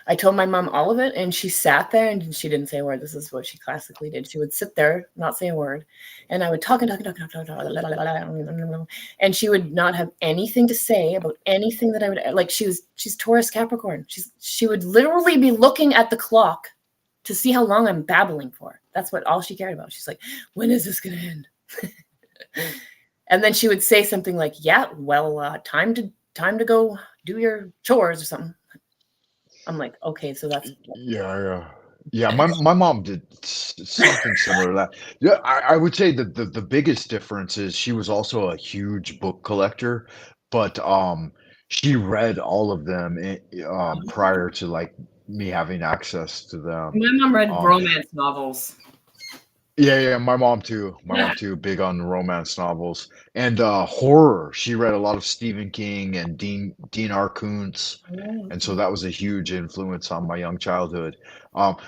I told my mom all of it, and she sat there and she didn't say a word. This is what she classically did. She would sit there, not say a word, and I would talk, and she would not have anything to say about anything that I would like. She's Taurus Capricorn. She would literally be looking at the clock to see how long I'm babbling for. That's all she cared about. She's like, when is this going to end? And then she would say something like, yeah, well, time to go do your chores or something. I'm like, okay, so that's... Yeah. My mom did something similar to that. Yeah, I would say that the biggest difference is she was also a huge book collector, but she read all of them prior to, like, me having access to them. My mom read romance novels. Yeah, my mom too. Big on romance novels and horror. She read a lot of Stephen King and Dean R. Koontz, and so that was a huge influence on my young childhood.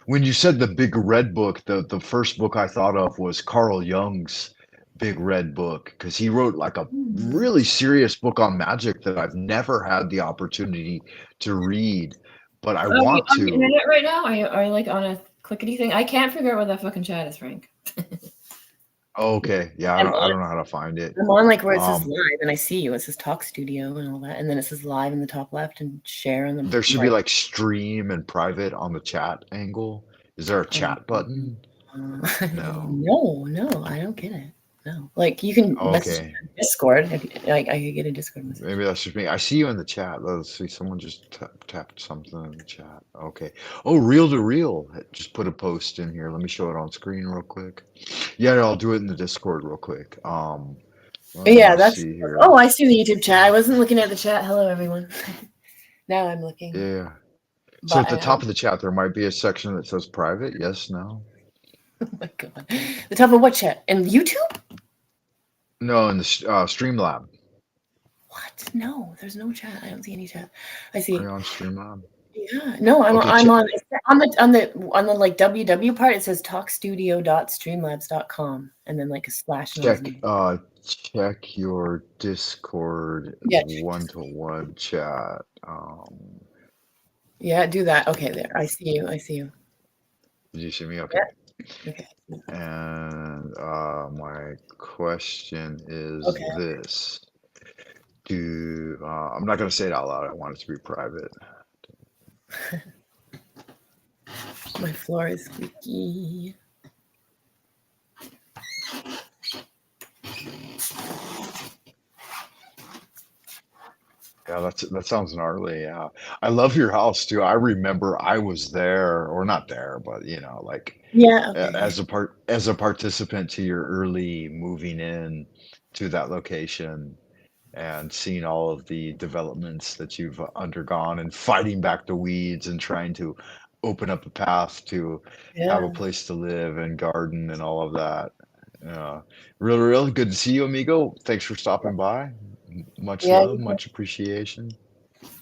When you said the Big Red Book, the first book I thought of was Carl Jung's Big Red Book, because he wrote like a really serious book on magic that I've never had the opportunity to read, but I want to. On the internet right now? Are you like on a clickety thing? I can't figure out what that fucking chat is, Frank. Okay, yeah, I don't know how to find it. I'm on, like, where it says live, and I see you. It says talk studio and all that, and then it says live in the top left and share on the... There should be like stream and private on the chat angle. Is there a chat button? No, I don't get it. No, like, you can message Discord. I could get a Discord message. Maybe that's just me. I see you in the chat. Let's see. Someone just tapped something in the chat. Okay. Oh, Reel to Reel just put a post in here. Let me show it on screen real quick. Yeah, I'll do it in the Discord real quick. Yeah, that's... Oh, I see the YouTube chat. I wasn't looking at the chat. Hello, everyone. Now I'm looking. Yeah. So at the top of the chat, there might be a section that says private. Yes, no. Oh my God. The top of what chat? In YouTube? No, in the Streamlab. What? No, there's no chat. I don't see any chat. I see. Are you on Streamlab? Yeah. No, I'm on the like WW part. It says talkstudio.streamlabs.com and then like a slash. Check your Discord one-to-one chat. Yeah, do that. Okay, there. I see you. Did you see me? Okay. Yeah. Okay. And my question is this. I'm not going to say it out loud. I want it to be private. My floor is squeaky. Yeah, that sounds gnarly. Yeah, I love your house too. I remember I was there, or not there, but like Yeah, okay, yeah. as a participant to your early moving in to that location and seeing all of the developments that you've undergone and fighting back the weeds and trying to open up a path to have a Yeah. place to live and garden and all of that. Yeah, real good to see you, amigo. Thanks for stopping by. Much Yeah, love, you bet. much appreciation.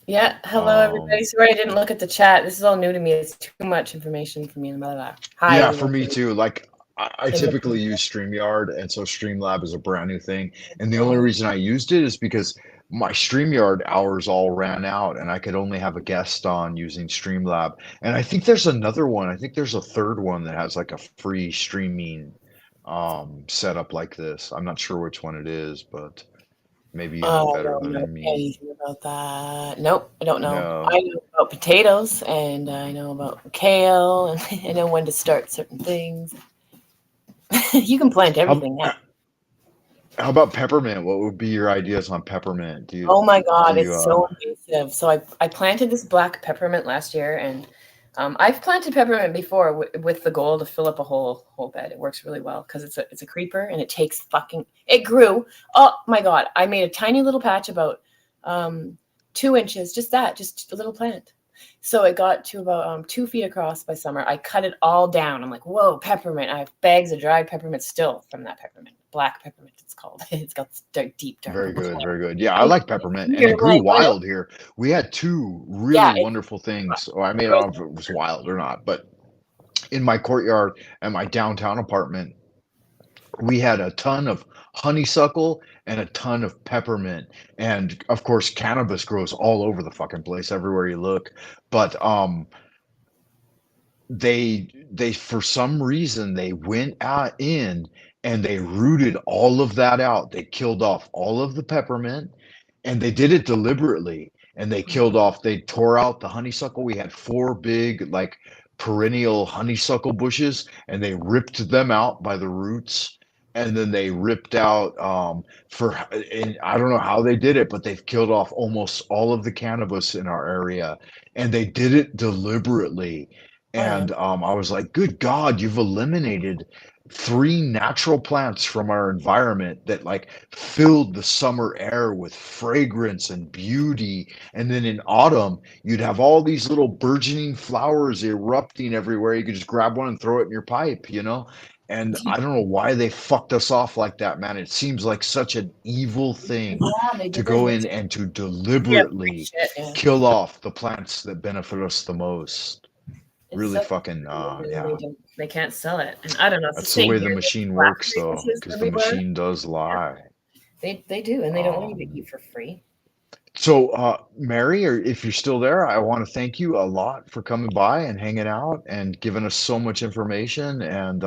Yeah. Hello, everybody. Um, Sorry I didn't look at the chat. This is all new to me. It's too much information for me. Blah, blah, blah. Hi, yeah, for everyone. me too. Like I In the typically use StreamYard, and so Streamlab is a brand new thing. And the only oh, reason I used it is because my StreamYard hours all ran out, and I could only have a guest on using Streamlab. And I think there's another one. I think there's a third one that has like a free streaming setup like this. I'm not sure which one it is, but maybe you know I better don't know than me. anything about that. Nope, I don't know. No. I know about potatoes and I know about kale and I know when to start certain things. You can plant How everything now. how about peppermint? What would be your ideas on peppermint? Oh my Do God, you it's so invasive. So I planted this black peppermint last year, and I've planted peppermint before with the goal to fill up a whole bed. It works really well because it's a creeper and it takes fucking. It grew. Oh my God, I made a tiny little patch about 2 inches, just a little plant. So it got to about 2 feet across by summer. I cut it all down. I'm like, whoa, peppermint. I have bags of dried peppermint still from that peppermint. Black peppermint, it's called. It's got this deep, dark Very purple good, flame. very good. Yeah, I It's like peppermint, and weird. it I'm grew like, what else? wild here. We had two Yeah, really it's wonderful things. Or I mean, I gross. don't know if it was wild or not, but in my courtyard at my downtown apartment, we had a ton of honeysuckle and a ton of peppermint. And of course, cannabis grows all over the fucking place, everywhere you look. But they for some reason they went out in and they rooted all of that out. They killed off all of the peppermint, and they did it deliberately. And they tore out the honeysuckle. We had four big, like, perennial honeysuckle bushes, and they ripped them out by the roots. And then they ripped out and I don't know how they did it, but they've killed off almost all of the cannabis in our area, and they did it deliberately. Wow. And I was like, good God, you've eliminated three natural plants from our environment that like filled the summer air with fragrance and beauty. And then in autumn, you'd have all these little burgeoning flowers erupting everywhere. You could just grab one and throw it in your pipe. And I don't know why they fucked us off like that, man. It seems like such an evil thing Yeah, they to did go it. in It's, and to yeah, free deliberately shit. Yeah, kill off the plants that benefit us the most. it's Really so fucking, and yeah. they can't sell it. And I don't know. It's the That's the same way the here with machine works, blackberry though, bushes because the everywhere. machine does Yeah, lie. they do, and they don't want you to Um, eat for free. so, Mary, or if you're still there, I want to thank you a lot for coming by and hanging out and giving us so much information and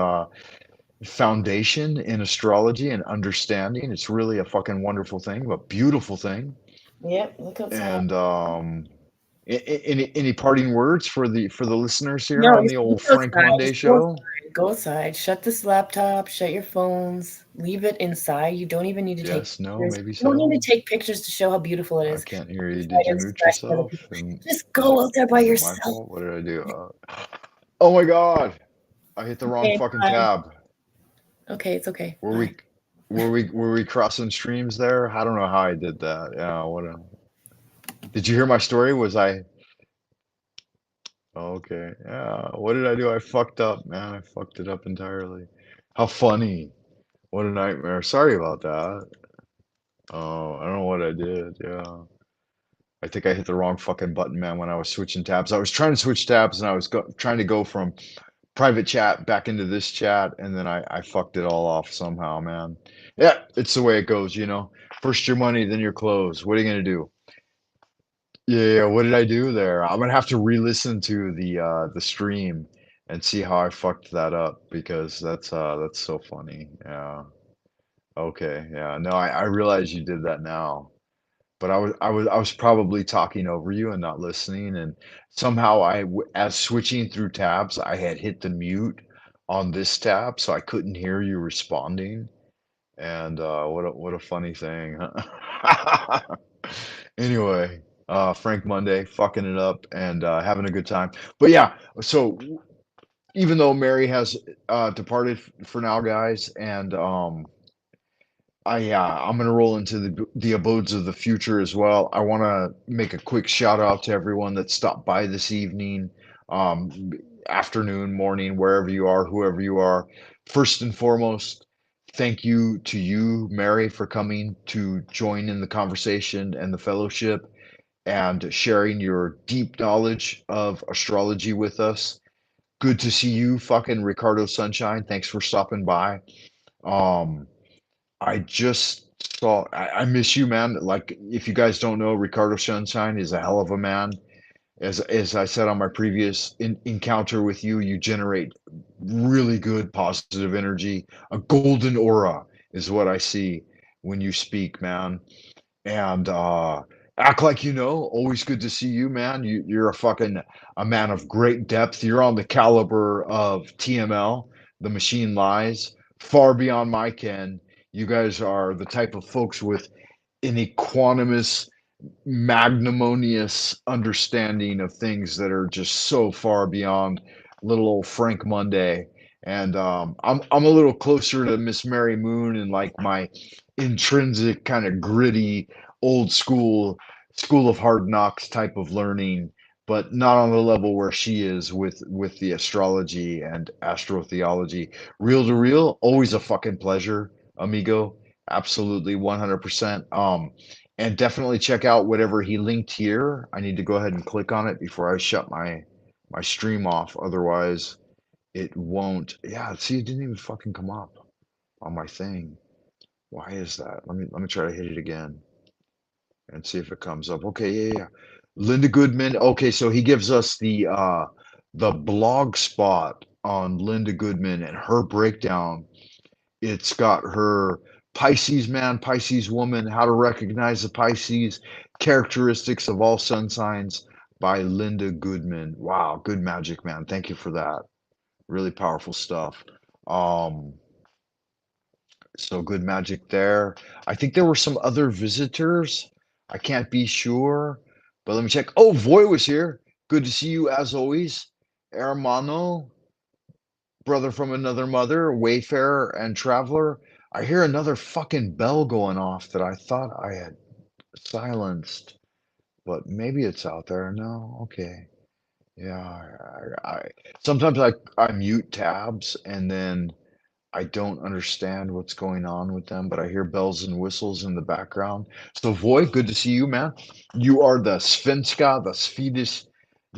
foundation in astrology and understanding. It's really a fucking wonderful thing, a beautiful thing. Yep, look outside. And any parting words for the listeners here No, on just the look old Frank outside. Moonday Just go show? outside. Go outside. Shut this laptop. Shut your phones. Leave it inside. You don't even need to take Yes, no, pictures. maybe You don't need so. to take pictures to show how beautiful it I is. can't hear you. To try Did to you mute impress other yourself? people. And Just go out there by is it my yourself. fault? What did I do? Oh my God! I hit the wrong Okay, fucking bye. tab. Okay, it's okay. Were Bye. we were we crossing streams there? I don't know how I did that. Yeah, what a did you hear my story? Was I okay? Yeah. What did I do? I fucked up, man. I fucked it up entirely. How funny. What a nightmare. Sorry about that. Oh, I don't know what I did. Yeah. I think I hit the wrong fucking button, man, when I was switching tabs. I was trying to switch tabs and I was trying to go from private chat back into this chat, and then I fucked it all off somehow, man. Yeah, it's the way it goes. First your money, then your clothes. What are you gonna do? Yeah, what did I do there? I'm gonna have to re-listen to the stream and see how I fucked that up because that's so funny. Yeah. Okay. Yeah. No, I realize you did that now. But I was probably talking over you and not listening, and somehow as switching through tabs, I had hit the mute on this tab, so I couldn't hear you responding. And what a funny thing. Huh? Anyway, Frank Monday, fucking it up and having a good time. But yeah, so even though Mary has departed for now, guys, and I'm gonna roll into the abodes of the future as well. I want to make a quick shout out to everyone that stopped by this evening, um, afternoon, morning, wherever you are, whoever you are. First and foremost, thank you to you, Mary, for coming to join in the conversation and the fellowship and sharing your deep knowledge of astrology with us. Good to see you, fucking Ricardo Sunshine. Thanks for stopping by. Um, I just I miss you, man. Like, if you guys don't know, Ricardo Sunshine is a hell of a man. As I said on my previous encounter with you, you generate really good positive energy. A golden aura is what I see when you speak, man. And act like you know. Always good to see you, man. You're a man of great depth. You're on the caliber of TML, The Machine Lies, far beyond my ken. You guys are the type of folks with an equanimous, magnanimous understanding of things that are just so far beyond little old Frank Monday. And I'm a little closer to Miss Mary Moon and like my intrinsic kind of gritty, old school of hard knocks type of learning, but not on the level where she is with the astrology and astrotheology. Real to real, always a fucking pleasure, amigo. Absolutely 100%. And definitely check out whatever he linked here. I need to go ahead and click on it before I shut my stream off. Otherwise, it won't. Yeah, see, it didn't even fucking come up on my thing. Why is that? Let me try to hit it again and see if it comes up. Okay, yeah, yeah. Linda Goodman. Okay, so he gives us the blog spot on Linda Goodman and her breakdown. It's got her Pisces man, Pisces woman, how to recognize the Pisces, characteristics of all sun signs by Linda Goodman. Wow, good magic, man. Thank you for that. Really powerful stuff. Um, so good magic there. I think there were some other visitors. I can't be sure, but let me check. Oh, Voy was here. Good to see you as always. Hermano, brother from another mother, wayfarer and traveler. I hear another fucking bell going off that I thought I had silenced, but maybe it's out there. No, okay. Yeah, sometimes I mute tabs and then I don't understand what's going on with them, but I hear bells and whistles in the background. So, Voy, good to see you, man. You are the Svenska, the Swedish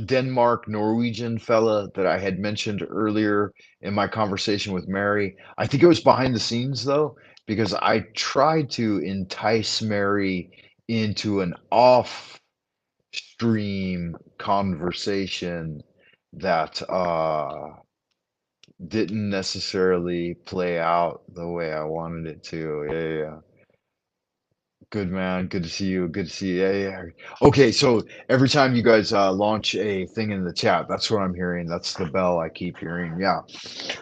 Denmark Norwegian fella that I had mentioned earlier in my conversation with Mary. I think it was behind the scenes though, because I tried to entice Mary into an off stream conversation that didn't necessarily play out the way I wanted it to. Yeah, yeah, yeah. Good man. Good to see you. Good to see you. Yeah, yeah. Okay, so every time you guys launch a thing in the chat, that's what I'm hearing. That's the bell I keep hearing. Yeah.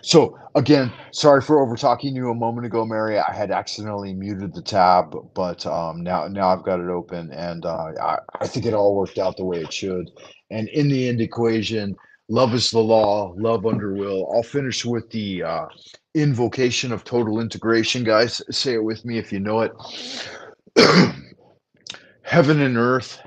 So again, sorry for over talking you a moment ago, Mary. I had accidentally muted the tab, but now I've got it open, and I think it all worked out the way it should. And in the end equation, love is the law, love under will. I'll finish with the invocation of total integration, guys. Say it with me if you know it. Heaven and earth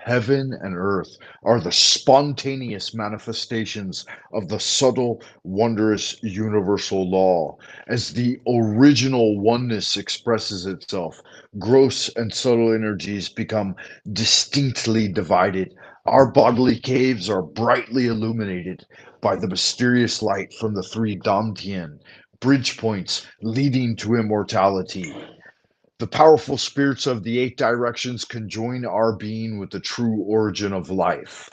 are the spontaneous manifestations of the subtle, wondrous universal law. As the original oneness expresses itself, gross and subtle energies become distinctly divided. Our bodily caves are brightly illuminated by the mysterious light from the three Dantian bridge points leading to immortality. The powerful spirits of the eight directions conjoin our being with the true origin of life.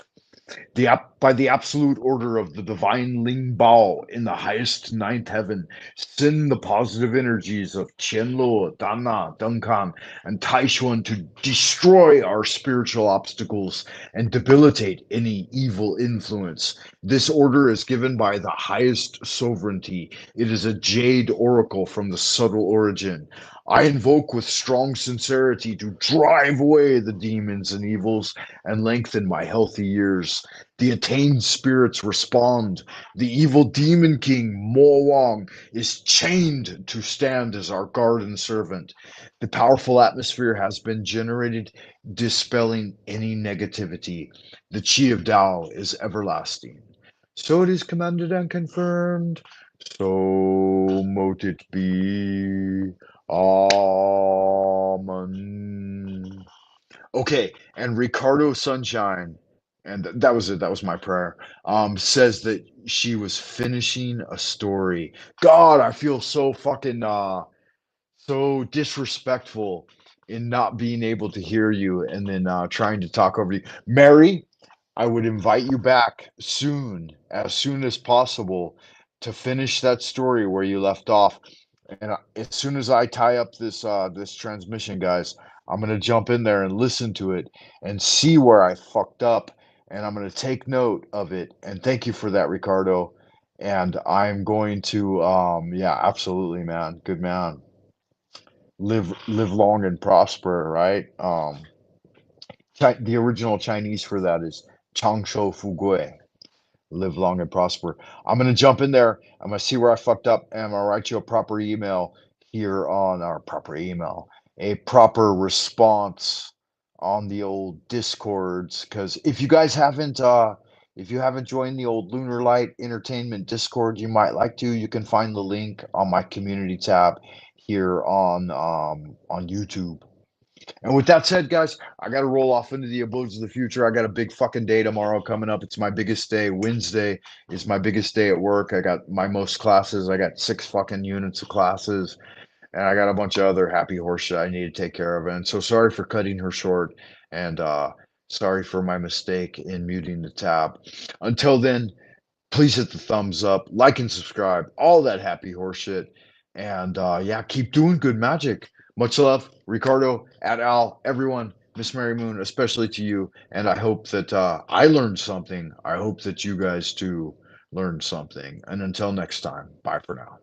By the absolute order of the divine Ling Bao in the highest ninth heaven, send the positive energies of Qianluo, Dana, Dunkan, and Taishuan to destroy our spiritual obstacles and debilitate any evil influence. This order is given by the highest sovereignty. It is a jade oracle from the subtle origin. I invoke with strong sincerity to drive away the demons and evils and lengthen my healthy years. The attained spirits respond. The evil demon king, Mo Wang, is chained to stand as our guard and servant. The powerful atmosphere has been generated, dispelling any negativity. The chi of Tao is everlasting. So it is commanded and confirmed. So mote it be. Amen. Okay, and Ricardo Sunshine, and that was it. That was my prayer. Says that she was finishing a story. God, I feel so fucking so disrespectful in not being able to hear you and then trying to talk over you. Mary, I would invite you back as soon as possible, to finish that story where you left off. And as soon as I tie up this transmission, guys, I'm gonna jump in there and listen to it and see where I fucked up, and I'm gonna take note of it. And thank you for that, Ricardo. And I'm going to, yeah, absolutely, man, good man. Live long and prosper, right? The original Chinese for that is Chang Shou Fu Gui, live long and prosper. I'm gonna jump in there. I'm gonna see where I fucked up, and I'm gonna write you a proper email here on our proper email, a proper response on the old discords. Because if you haven't joined the old Lunar Light Entertainment Discord, you might like to. You can find the link on my community tab here on YouTube. And with that said, guys, I got to roll off into the abodes of the future. I got a big fucking day tomorrow coming up. It's my biggest day. Wednesday is my biggest day at work. I got my most classes. I got 6 fucking units of classes, and I got a bunch of other happy horse shit I need to take care of. And so sorry for cutting her short, and sorry for my mistake in muting the tab. Until then, please hit the thumbs up, like and subscribe, all that happy horse shit. And yeah, keep doing good magic. Much love, Ricardo, at Al, everyone, Miss Mary Moon, especially to you. And I hope that I learned something. I hope that you guys too learned something. And until next time, bye for now.